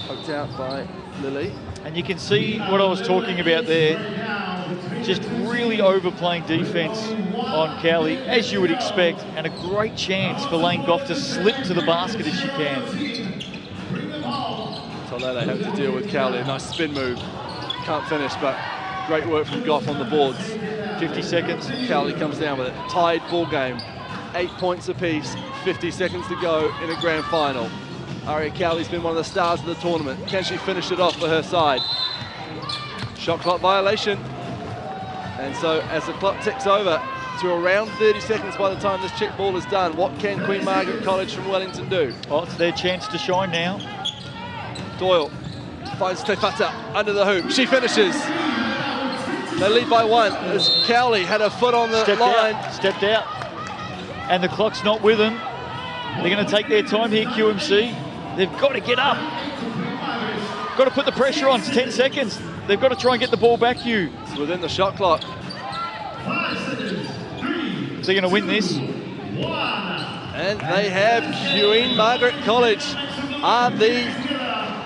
poked out by Lily. And you can see what I was talking about there. Just really overplaying defense on Cowley, as you would expect, and a great chance for Lane Goff to slip to the basket if she can. Solele having to deal with Cowley. A nice spin move. Can't finish, but great work from Goff on the boards. 50 seconds. Cowley comes down with it. Tied ball game. 8 points apiece. 50 seconds to go in a grand final. Aria Cowley's been one of the stars of the tournament. Can she finish it off for her side? Shot clock violation. And so as the clock ticks over to around 30 seconds by the time this check ball is done, what can Queen Margaret College from Wellington do? Oh, it's their chance to shine now. Doyle finds Te Whata under the hoop. She finishes. They lead by 1 as Cowley had her foot on the line. Stepped out. And the clock's not with them. They're going to take their time here, QMC. They've got to get up. Got to put the pressure on. It's 10 seconds. They've got to try and get the ball back, Hugh. It's within the shot clock. They're going to win this. And they have Queen Margaret College are the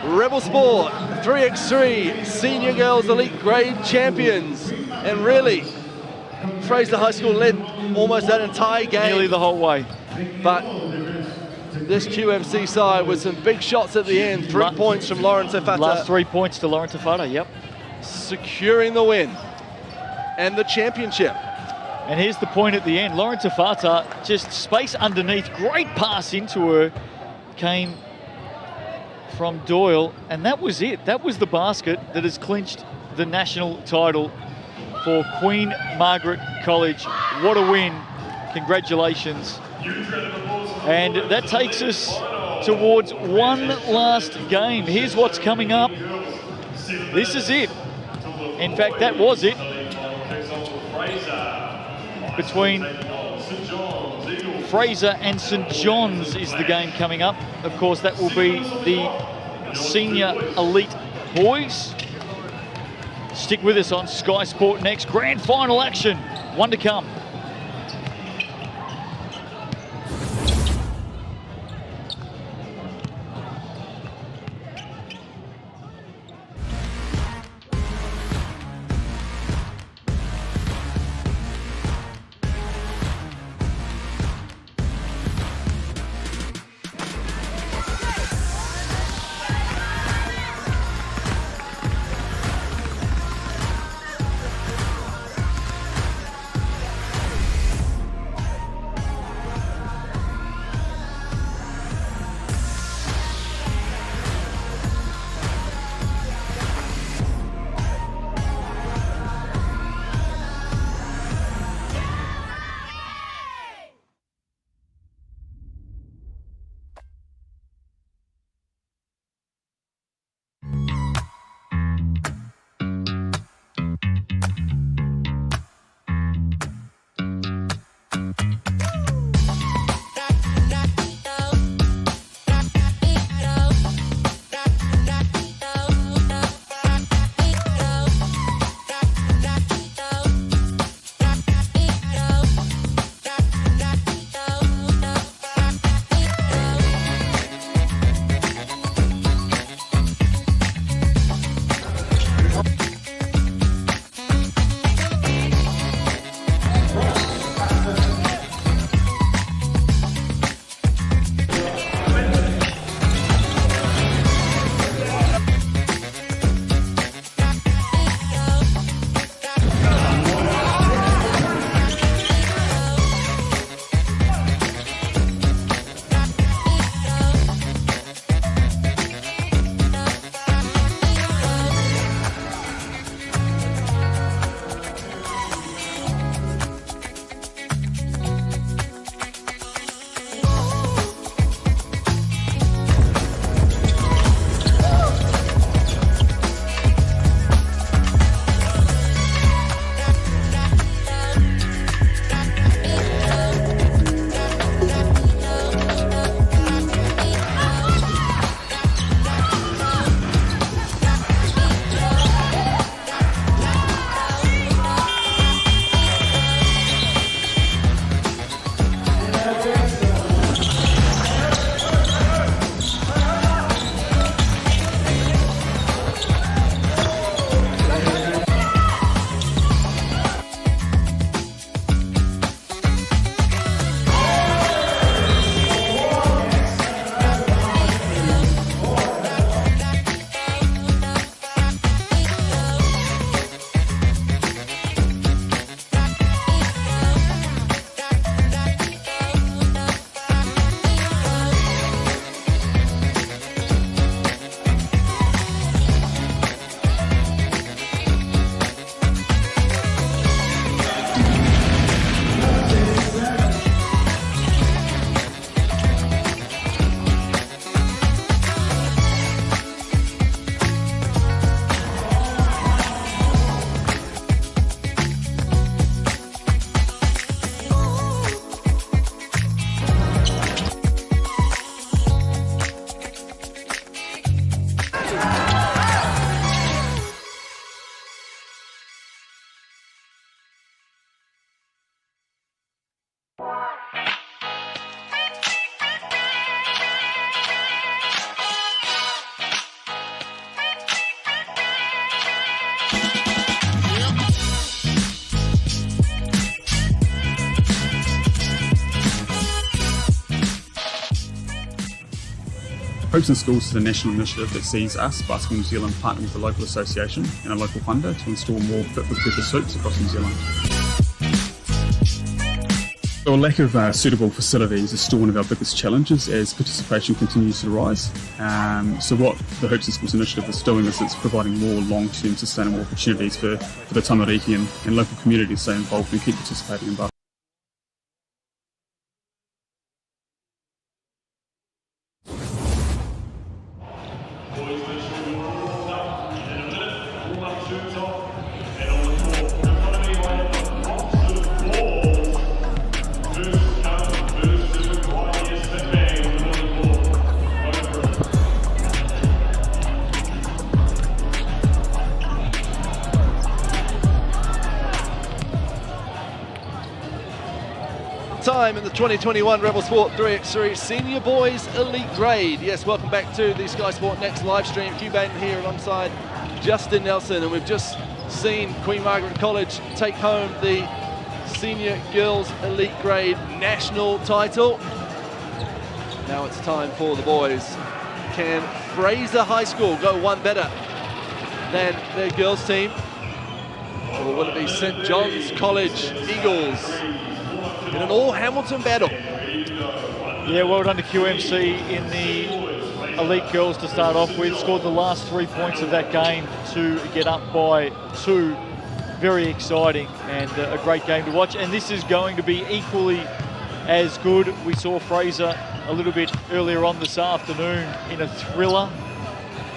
Rebel Sport 3x3 Senior Girls Elite Grade Champions. And really, Fraser High School led almost that entire game. Nearly the whole way. But this QMC side with some big shots at the end. 3 points from Lauren Te Whata. Last 3 points to Lauren Te Whata, yep. Securing the win and the championship. And here's the point at the end. Lauren Te Whata, just space underneath. Great pass into her. Came from Doyle, and that was it. That was the basket that has clinched the national title for Queen Margaret College. What a win. Congratulations. And that takes us towards one last game. Here's what's coming up. This is it. In fact, that was it. Between Fraser and St John's is the game coming up. Of course, that will be the senior elite boys. Stick with us on Sky Sport Next. Grand final action. One to come. Hopes and Schools is a national initiative that sees us, Basketball New Zealand, partner with the local association and a local funder to install more fit-for-purpose suits across New Zealand. So a lack of suitable facilities is still one of our biggest challenges as participation continues to rise. So what the Hoops and Schools Initiative is doing is it's providing more long-term sustainable opportunities for the tamariki and local communities to stay involved and keep participating in basketball. Time in the 2021 Rebel Sport 3x3 Senior Boys Elite Grade. Yes, welcome back to the Sky Sport Next live stream. Hugh Bainton here alongside Justin Nelson, and we've just seen Queen Margaret College take home the Senior Girls Elite Grade national title. Now it's time for the boys. Can Fraser High School go one better than their girls team? Or will it be St John's College Eagles in an all-Hamilton battle? Yeah, well done to QMC in the elite girls to start off with. Scored the last 3 points of that game to get up by 2. Very exciting and a great game to watch. And this is going to be equally as good. We saw Fraser a little bit earlier on this afternoon in a thriller.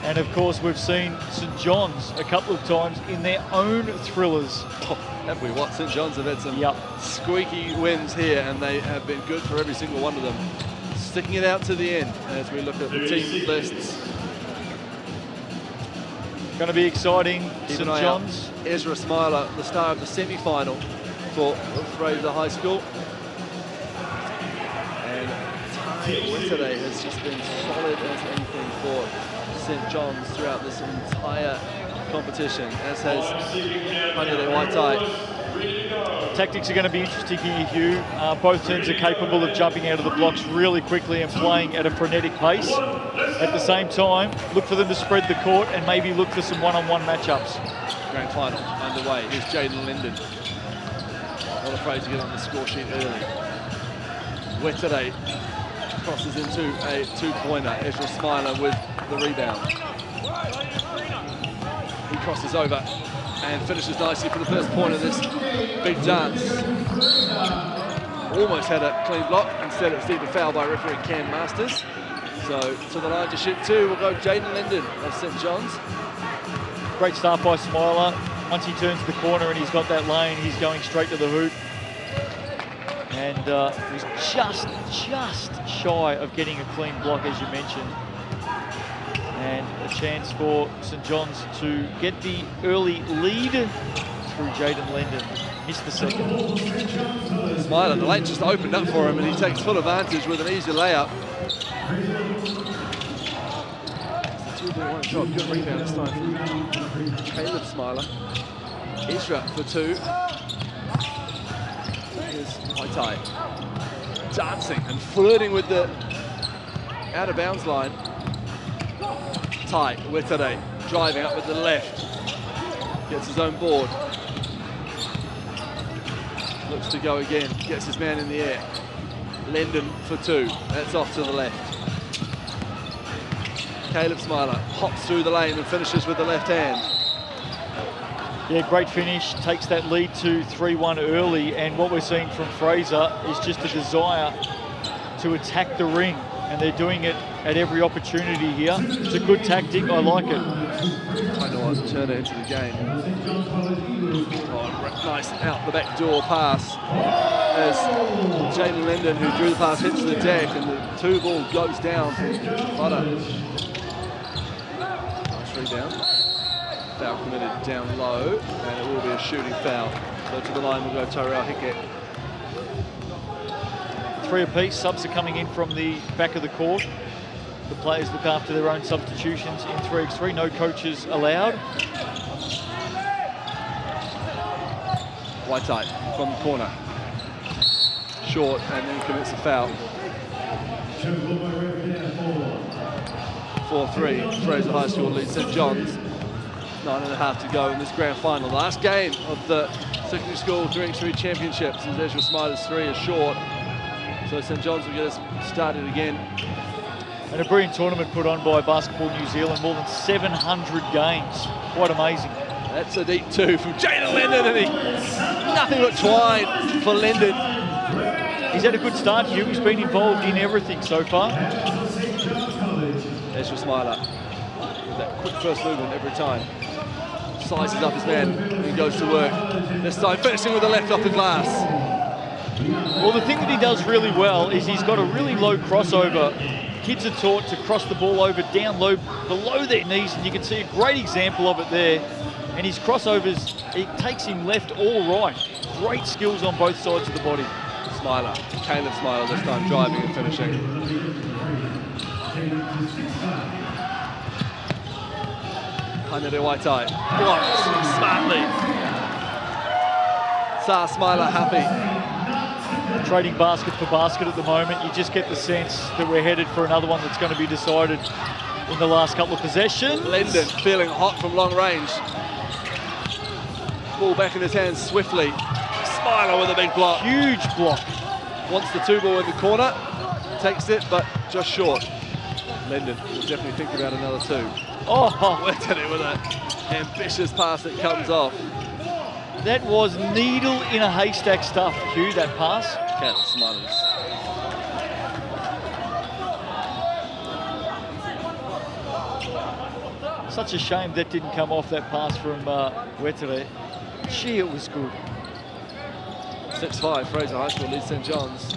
And of course, we've seen St John's a couple of times in their own thrillers. Oh, have we? What? St John's have had some squeaky wins here, and they have been good for every single one of them. Sticking it out to the end as we look at the team lists. Going to be exciting. St John's. Ezra Smiler, the star of the semi-final for Fraser High School. And Tai today has just been solid as anything for St John's throughout this entire competition, as has Hanyere Waitai. Tactics are going to be interesting here, Hugh. Both teams are capable of jumping out of the blocks really quickly and playing at a frenetic pace. At the same time, look for them to spread the court and maybe look for some one-on-one matchups. Grand final underway. Here's Jaden Linden. Not afraid to get on the score sheet early. Wetere crosses into a two-pointer. Ezra Smiler with the rebound. He crosses over and finishes nicely for the first point of this big dance. Almost had a clean block. Instead, it's deep foul by referee Cam Masters. So to the line to shoot 2 will go Jaden Linden of St John's. Great start by Smiler. Once he turns the corner and he's got that lane, he's going straight to the hoop. And he's just shy of getting a clean block, as you mentioned. And a chance for St John's to get the early lead through Jaden Linden. Missed the second. Smiler, the lane just opened up for him and he takes full advantage with an easy layup. It's a 2-1 shot. Good rebound this time from Caleb Smiler. Ezra for 2. Here's Waitai. Dancing and flirting with the out of bounds line. Tai Wetere driving up with the left. Gets his own board. Looks to go again. Gets his man in the air. Linden for 2. That's off to the left. Caleb Smiler hops through the lane and finishes with the left hand. Yeah, great finish. Takes that lead to 3-1 early. And what we're seeing from Fraser is just a desire to attack the ring. And they're doing it at every opportunity here. It's a good tactic. I like it. I know what, turn it into the game. Oh, nice out the back door pass. As Jaden Linden, who drew the pass, hits the deck and the 2-ball goes down. Butter. Nice rebound. Foul committed down low, and it will be a shooting foul. So to the line will go Tyrell Hickett. 3 apiece. Subs are coming in from the back of the court. The players look after their own substitutions in 3x3. No coaches allowed. Waitai from the corner. Short, and then commits a foul. 4-3. Fraser High School leads St John's. 9.5 to go in this grand final. Last game of the Secondary School 3x3 Championships, as Ezra Smiler's 3 is short. So St John's will get us started again. And a brilliant tournament put on by Basketball New Zealand, more than 700 games. Quite amazing. That's a deep 2 from Jaden Linden, and nothing but twine for Linden. He's had a good start, Hugh. He's been involved in everything so far. Ezra Smiler with that quick first movement every time. Sizes up his man and he goes to work. This time finishing with the left off the glass. Well, the thing that he does really well is he's got a really low crossover. Kids are taught to cross the ball over down low, below their knees, and you can see a great example of it there. And his crossovers, it takes him left or right. Great skills on both sides of the body. Smiler, Caleb Smiler this time, driving and finishing. Hanere Waitai blocks smartly. Sa Smiler happy. Trading basket for basket at the moment. You just get the sense that we're headed for another one that's going to be decided in the last couple of possessions. Linden feeling hot from long range. Ball back in his hands swiftly. Smiler with a big block. Huge block. Wants the 2 ball in the corner. Takes it, but just short. Linden will definitely think about another 2. Oh, Went at it with an ambitious pass that comes off. that was needle in a haystack stuff, Hugh, that pass. Caleb Smiler's. Such a shame that didn't come off, that pass from Wetere. Gee, it was good. 6-5, Fraser High School leads St John's.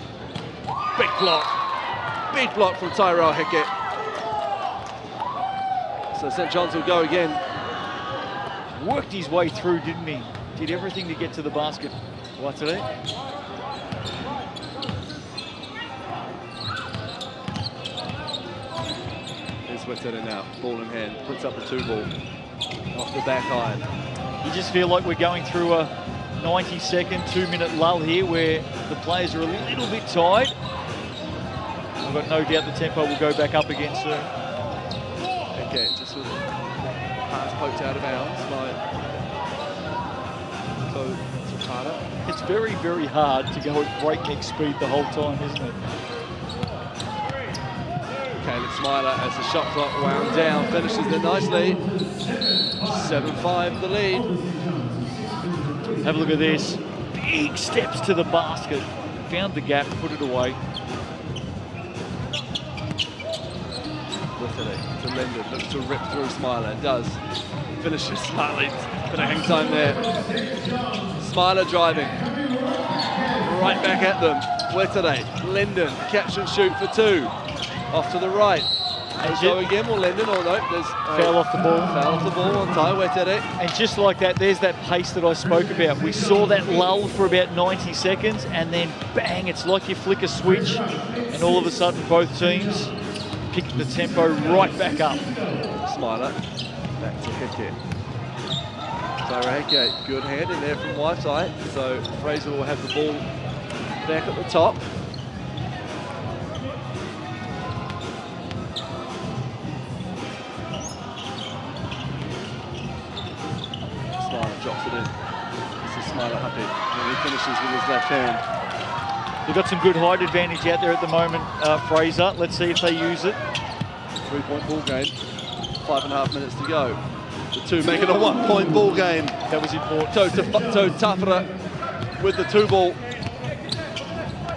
Big block. Big block from Tyrell Hickett. So St John's will go again. Worked his way through, didn't he? Did everything to get to the basket. Wetere. Here's Wetere now, ball in hand, puts up the 2 ball off the back iron. You just feel like we're going through a 90-second, 2-minute lull here where the players are a little bit tired. I've got no doubt the tempo will go back up again soon. Okay, just with pass poked out of bounds by Takata. It's very, very hard to go at breakneck speed the whole time, isn't it? Caleb Smiler, as the shot clock wound down, finishes it nicely. 7-5 the lead. Have a look at this. Big steps to the basket. Found the gap, put it away. With it to Linden, looks to rip through Smiler, and does. Finishes smartly, bit of hang time there. Smiler driving. Right back at them. Wetere, Linden, catch and shoot for 2. Off to the right. And go again, well Linden, or no, there's Foul off the ball. Foul off the ball on Tai Wetere. And just like that, there's that pace that I spoke about. We saw that lull for about 90 seconds, and then bang, it's like you flick a switch, and all of a sudden both teams pick the tempo right back up. Smiler, back to Hickett. Tyra Hickett, good hand in there from Waitai. So Fraser will have the ball back at the top. Smiler drops it in. This is Smiler happy. And he finishes with his left hand. They've got some good height advantage out there at the moment, Fraser. Let's see if they use it. 3-point ball game. 5.5 minutes to go. The 2 make it a 1-point ball game. That was important. To Tafara with the 2 ball.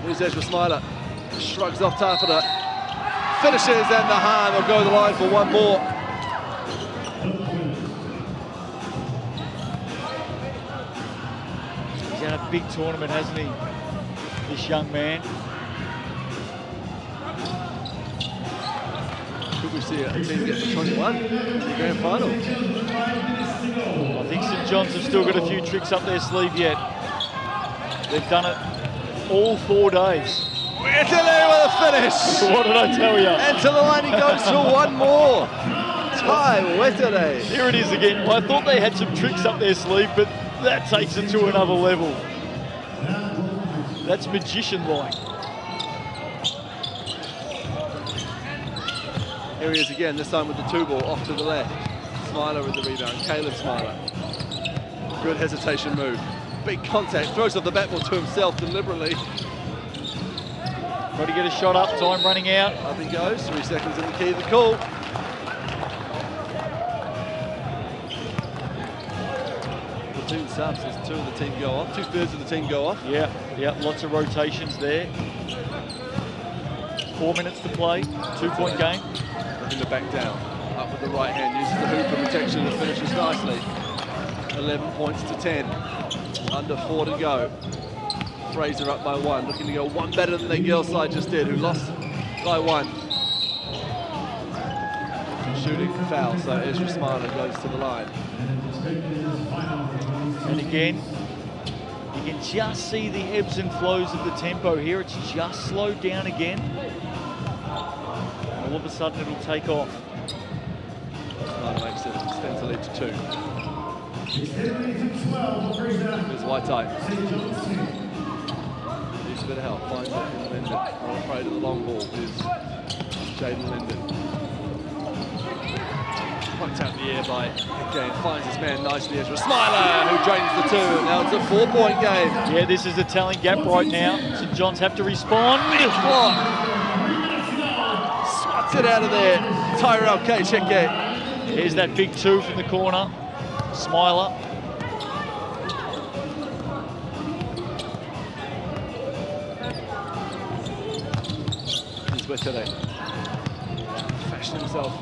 Here's Ezra Smiler. Shrugs off Tafara. Finishes, and the Han will go to the line for 1 more. He's had a big tournament, hasn't he? This young man. Could we see a team get to 21 in the grand final? I think St John's have still got a few tricks up their sleeve yet. They've done it all 4 days. Wetere with a finish. What did I tell you? And to the line he goes for 1 more. Tai Wetere. Here it is again. Well, I thought they had some tricks up their sleeve, but that takes it to another level. That's magician-like. Here he is again, this time with the 2 ball off to the left. Smiler with the rebound, Caleb Smiler. Good hesitation move. big contact, throws off the backboard to himself deliberately. Got to get a shot up, time running out. Up he goes, 3 seconds in the key of the call. Platoon subs, as 2 of the team go off, 2/3 of the team go off. Yeah, lots of rotations there. 4 minutes to play, 2-point game. Looking to back down, up with the right hand, uses the hoop for protection and finishes nicely. 11 points to 10, under 4 to go. Fraser up by 1, looking to go 1 better than the girls' side just did, who lost by 1. Shooting foul, so Ezra Smiler goes to the line. And again, you can just see the ebbs and flows of the tempo here. It's just slowed down again. All of a sudden it'll take off. Smiler makes it, extends the lead to 2. Here's White-Eye. Needs a bit of help, finds it in Linden. I'm afraid of the long ball is Jaden Linden. Pumped out in the air by again, finds his man nicely, Ezra Smiler, who drains the 2. Now it's a 4-point game. Yeah, this is a telling gap right now. St John's have to respond. Big block. Swats it out of there. Tyrell Kecheke. Here's that big 2 from the corner. Smiler. Here's Wettere. Fashioned himself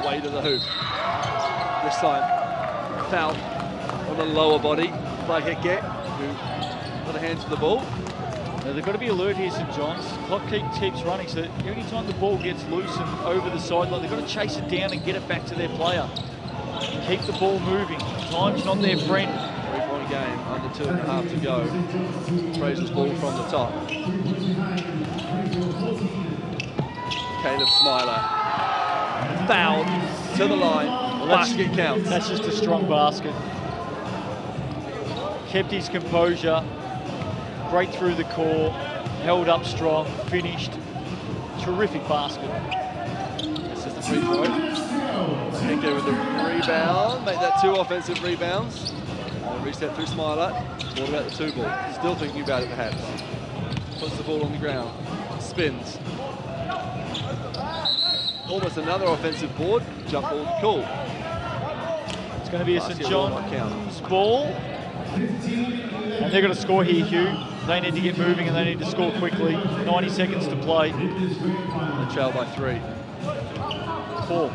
away to the hoop. This time, foul on the lower body by Heke, who got a hand to the ball. Now they've got to be alert here, St John's. Clock keeps running, so every time the ball gets loose and over the sideline, they've got to chase it down and get it back to their player. Keep the ball moving. Time's not their friend. 3-point game, under 2.5 to go. Fraser's ball from the top. Caleb Smiler. Fouled to the line. Basket counts. That's just a strong basket. Kept his composure. Break through the core. Held up strong. Finished. Terrific basket. This is the free throw. Heke with the rebound. Make that 2 offensive rebounds. Reset through Smiler. What about the 2 ball? Still thinking about it perhaps. Puts the ball on the ground. Spins. Almost another offensive board. Jump ball, cool. It's going to be a St John's ball. And they're going to score here, Hugh. They need to get moving and they need to score quickly. 90 seconds to play. They trail by 3. 4.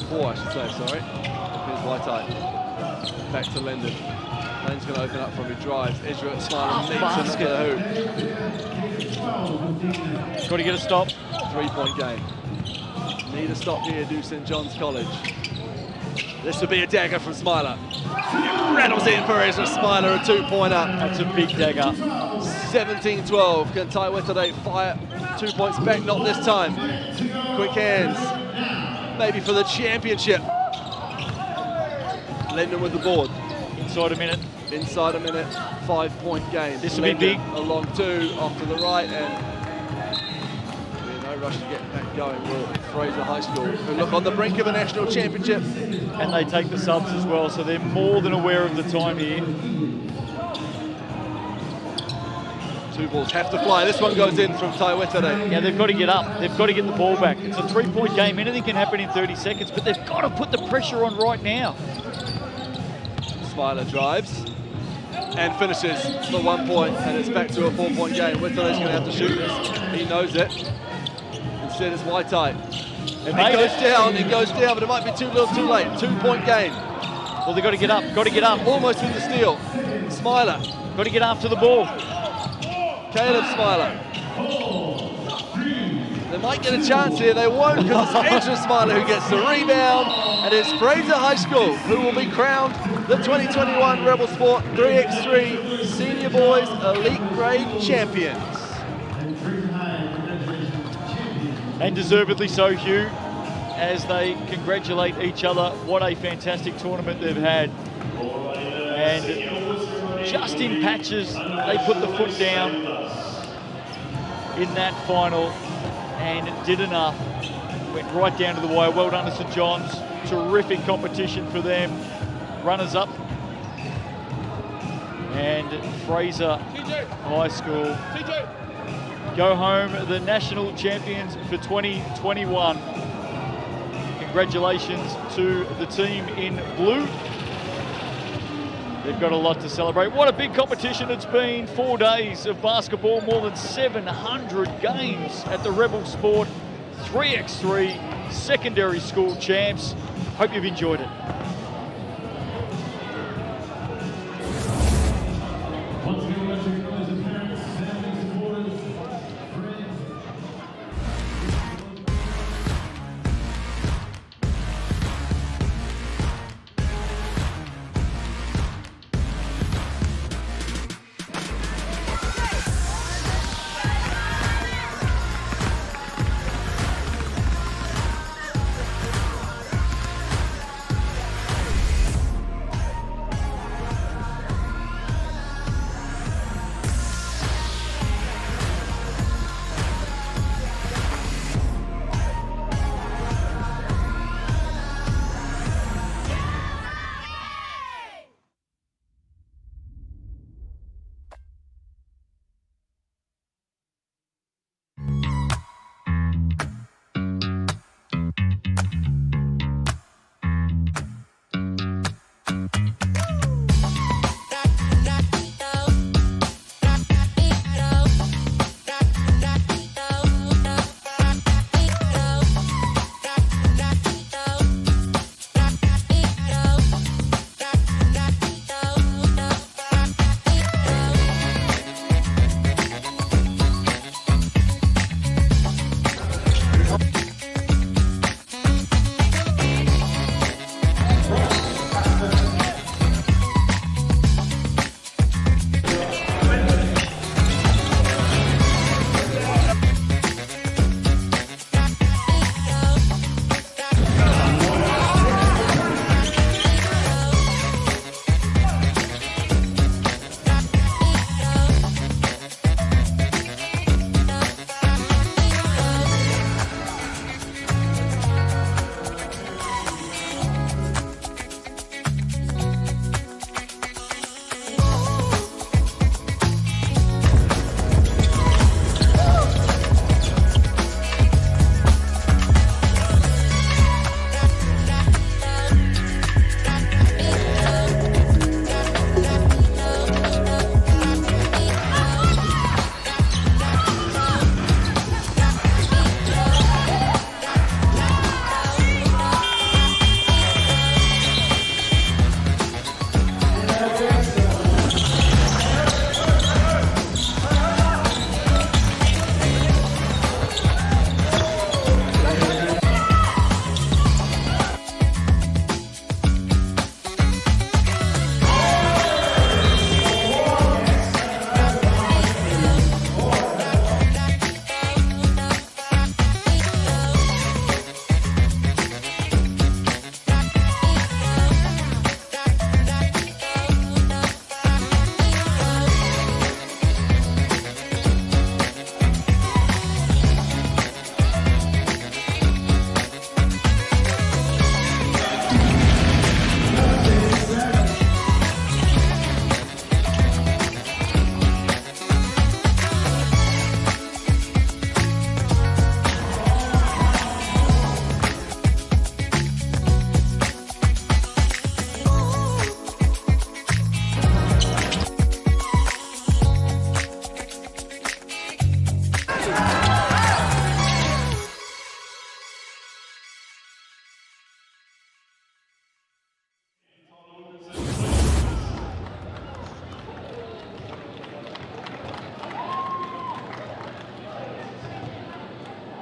4, I should say, sorry. Here's White-Eye. Back to Linden. Lane's going to open up from his drive. Ezra Smiler needs another hoop. Got to get a stop. 3-point game. Need a stop here, do St John's College. This would be a dagger from Smiler. It rattles in for Ezra Smiler, a 2-pointer. That's a big dagger. 17-12. Can Tai Wettere fire 2 points back? Not this time. Quick hands. Maybe for the championship. Linden with the board. Inside a minute. Inside a minute. 5-point game. This will be big. A long 2 off to the right, and no rush to get back going. Will Fraser High School, who look on the brink of a national championship. And they take the subs as well, so they're more than aware of the time here. 2 balls have to fly. This one goes in from Tai Wettere. Yeah, they've got to get up. They've got to get the ball back. It's a 3-point game. Anything can happen in 30 seconds, but they've got to put the pressure on right now. Smiler drives and finishes for 1 point, and it's back to a 4-point game. Wettere's going to have to shoot this. He knows it. Instead, it's White-Eye. It goes down, but it might be too little too late. 2-point game. Well, they've got to get up. Got to get up. Almost with the steal. Smiler. Got to get after the ball. Caleb Smiler. They might get a chance here. They won't, because it's Ezra Smiler who gets the rebound. And it's Fraser High School who will be crowned the 2021 Rebel Sport 3x3 Senior Boys Elite Grade Champions. And deservedly so, Hugh, as they congratulate each other. What a fantastic tournament they've had. And just in patches, they put the foot down in that final and did enough. Went right down to the wire. Well done to St John's. Terrific competition for them. Runners up and Fraser High School go home the national champions for 2021. Congratulations to the team in blue. They've got a lot to celebrate. What a big competition it's been. 4 days of basketball, more than 700 games at the Rebel Sport 3x3 secondary school champs. Hope you've enjoyed it.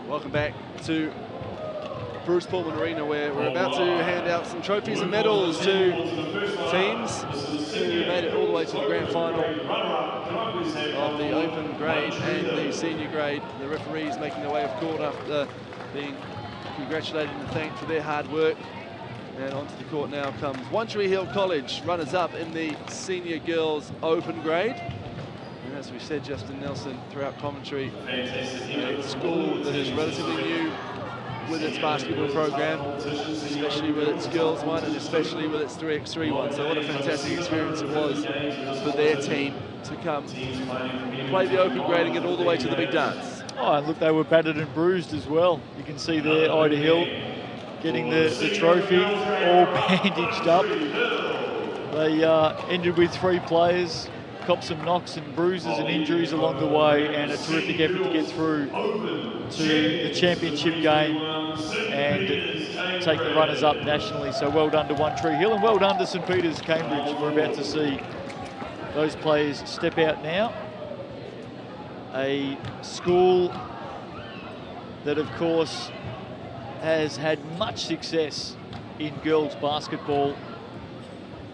Welcome back to Pulman Arena, where we're about to hand out some trophies and medals to teams who made it all the way to the grand final of the open grade and the senior grade. The referees making their way off court after being congratulated and thanked for their hard work. And onto the court now comes One Tree Hill College, runners-up in the senior girls open grade. And as we said, Justin Nelson, throughout commentary, a school that is relatively new with its basketball program, especially with its girls one and especially with its 3x3 one. So what a fantastic experience it was for their team to come play the open grade and get all the way to the big dance. Oh, and look, they were battered and bruised as well. You can see there, Ida Hill getting the trophy all bandaged up. They ended with 3 players, copped some knocks and bruises and injuries along the way, and a terrific effort to get through to the championship game and take the runners-up nationally. So well done to One Tree Hill and well done to St Peter's Cambridge. We're about to see those players step out now. A school that, of course, has had much success in girls basketball,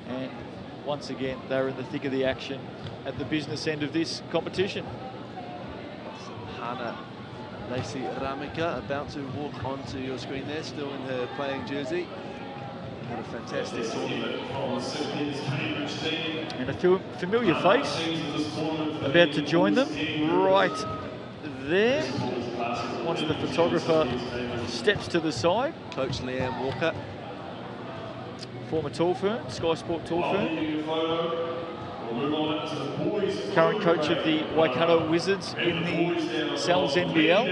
and once again they're in the thick of the action at the business end of this competition. Hana Lacey Ramika about to walk onto your screen there, still in her playing jersey. Had a fantastic tournament. And a familiar face about to join them right there. Once the photographer steps to the side. Coach Leanne Walker. Former tour firm, Sky Sport tour firm. Current coach of the Waikato Wizards in the Sal's NBL.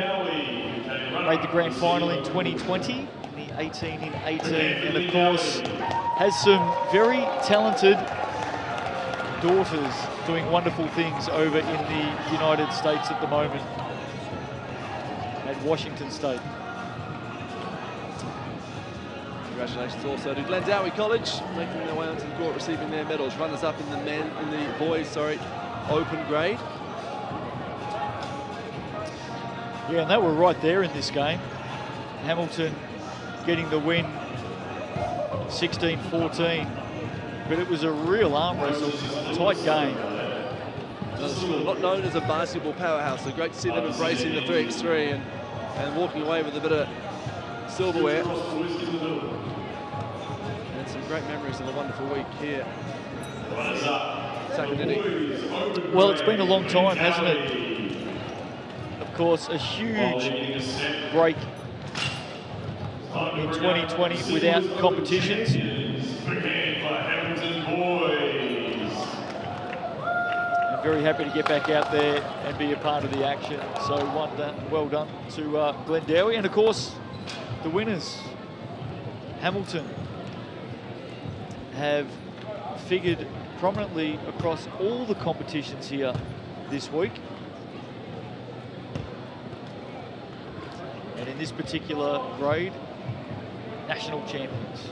Made the grand final in 2020. 18 in 18, and of course has some very talented daughters doing wonderful things over in the United States at the moment at Washington State. Congratulations also to Glendowie College, making their way onto the court, receiving their medals. Runners up in the boys open grade. Yeah, and they were right there in this game. Hamilton getting the win 16-14, but it was a real arm wrestle, tight game. Another school not known as a basketball powerhouse, so great to see them embracing the 3x3 and walking away with a bit of silverware. And some great memories of a wonderful week here. Takanini. Well, it's been a long time, hasn't it? Of course, a huge break in 2020 without competitions. I'm very happy to get back out there and be a part of the action. So well done to Glendowie. And of course, the winners, Hamilton, have figured prominently across all the competitions here this week. And in this particular grade, national champions.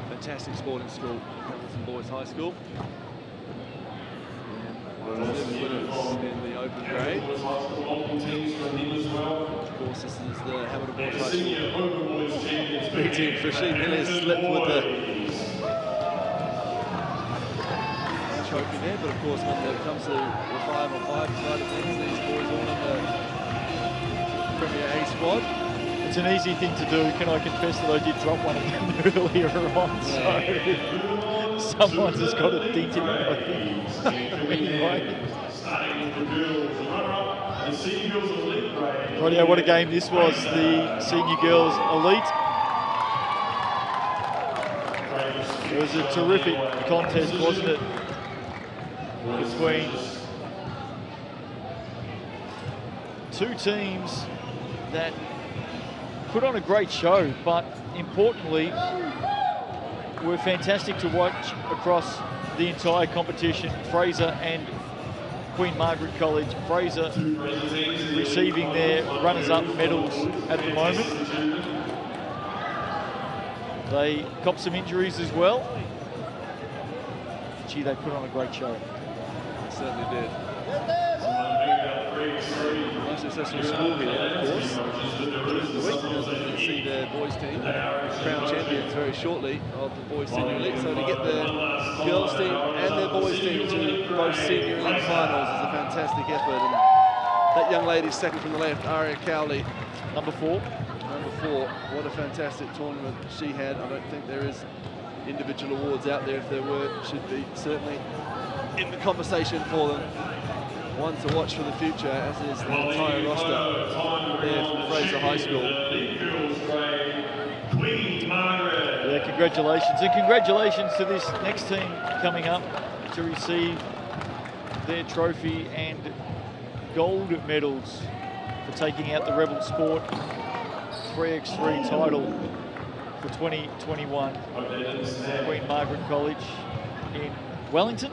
Fantastic sporting school, Hamilton Boys High School. And 11 winners in the open grade. Of course, this is the Hamilton Boys High School B team officially. Nearly slipped with the trophy there, but of course, when it comes to the 5-on-5 side of things, these boys all in the Premier A squad. It's an easy thing to do. Can I confess that I did drop one of them earlier on? So someone's just got it dented in, I think. Anyway. Rightio, what a game this was. The Senior Girls Elite. It was a terrific contest, wasn't it? Between two teams that put on a great show, but importantly were fantastic to watch across the entire competition. Fraser and Queen Margaret College. Fraser receiving their runners-up medals at the moment. They copped some injuries as well. Gee, they put on a great show. Certainly did. Most successful school here, of course. During the week, as we can see the boys team crowned champions very shortly of the boys senior elite. So to get the girls team and their boys team to both senior elite finals is a fantastic effort. And that young lady second from the left, Aria Cowley, Number 4. what a fantastic tournament she had. I don't think there is individual awards out there. If there were, should be certainly in the conversation for them. one to watch for the future, as is the entire roster there from Fraser High School. Yeah, congratulations. And congratulations to this next team coming up to receive their trophy and gold medals for taking out the Rebel Sport 3x3 title for 2021. Queen Margaret College in Wellington.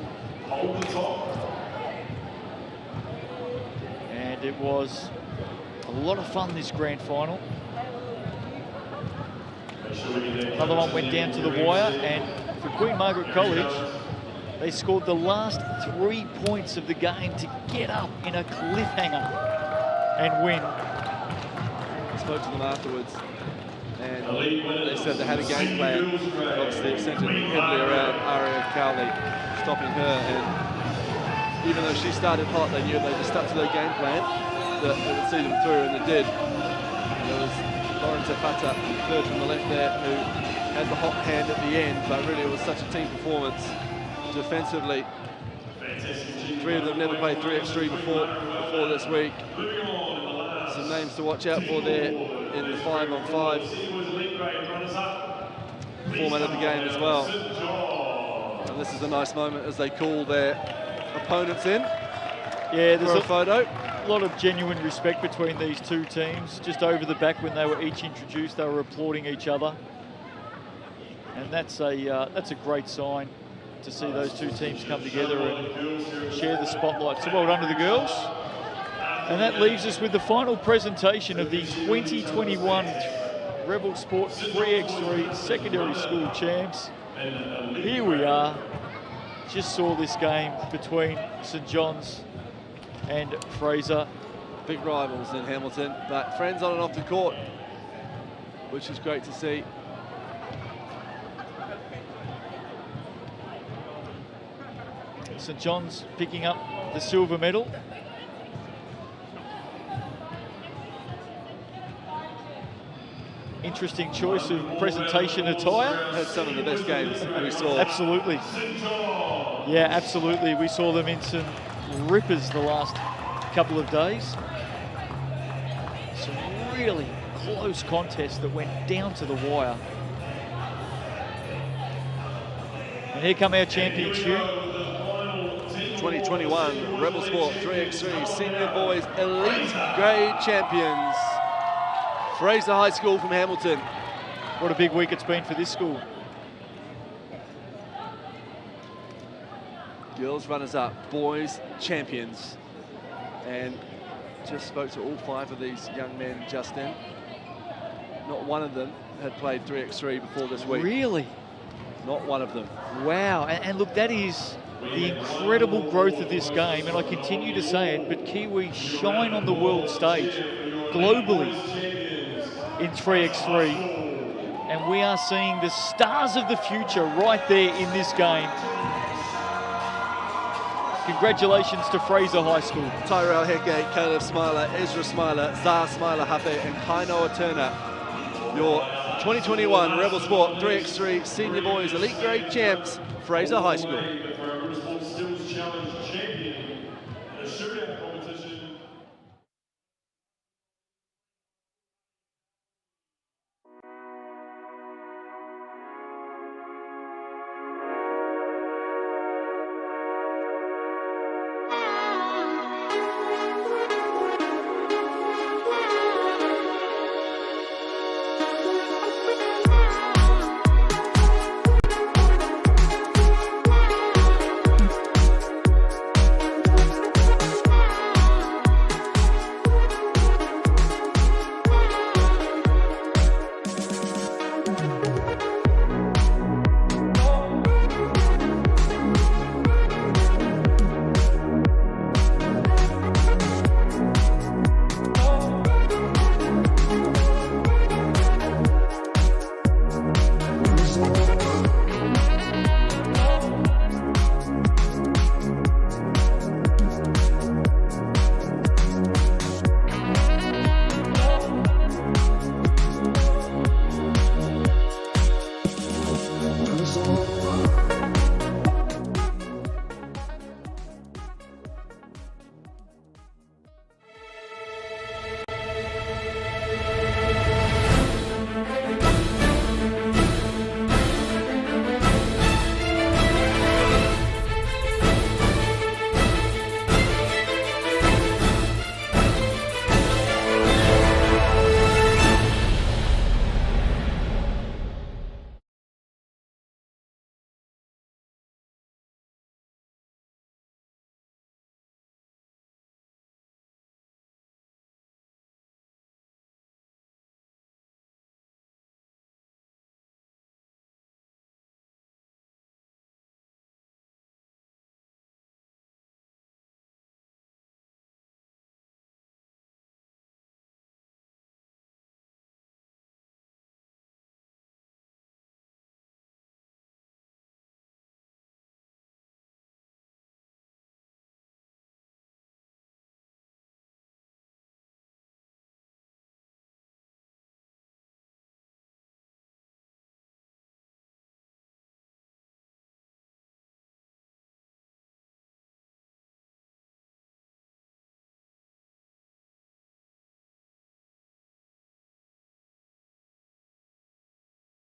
And it was a lot of fun, this grand final. Another one went down to the wire, and for Queen Margaret College, they scored the last 3 points of the game to get up in a cliffhanger and win. I spoke to them afterwards, and they said they had a game plan. Obviously, it centered heavily around Aria Cowley, stopping her, and even though she started hot, they knew they just stuck to their game plan, that they would see them through, and they did. And there was Lauren Zapata, third from the left there, who had the hot hand at the end, but really it was such a team performance defensively. Three of them never played 3x3 before this week. Some names to watch out for there in the 5-on-5 format of the game as well. And this is a nice moment as they call their opponents in. Yeah, there's a photo. A lot of genuine respect between these two teams. Just over the back when they were each introduced, they were applauding each other, and that's a great sign to see those two teams come together and share the spotlight. So well done to the girls. And that leaves us with the final presentation of the 2021 Rebel Sport 3x3 secondary school champs. Here we are. Just saw this game between St John's and Fraser. Big rivals in Hamilton, but friends on and off the court, which is great to see. St John's picking up the silver medal. Interesting choice of presentation attire. Had some of the best games we saw. Absolutely. Yeah, absolutely. We saw them in some rippers the last couple of days. Some really close contests that went down to the wire. And here come our champions, Hugh. 2021 Rebel Sport 3x3 Senior Boys Elite Grade Champions. Fraser High School from Hamilton. What a big week it's been for this school. Girls runners-up, boys champions. And just spoke to all 5 of these young men just then. Not one of them had played 3x3 before this week. Really? Not one of them. Wow, and look, that is the incredible growth of this game, and I continue to say it, but Kiwis shine on the world stage globally in 3x3, and we are seeing the stars of the future right there in this game. Congratulations to Fraser High School. Tyrell Hecate, Caleb Smiler, Ezra Smiler, Zah Smiler Hape, and Kainoa Turner, your 2021 Rebel Sport 3x3 Senior Boys Elite Grade Champs, Fraser High School.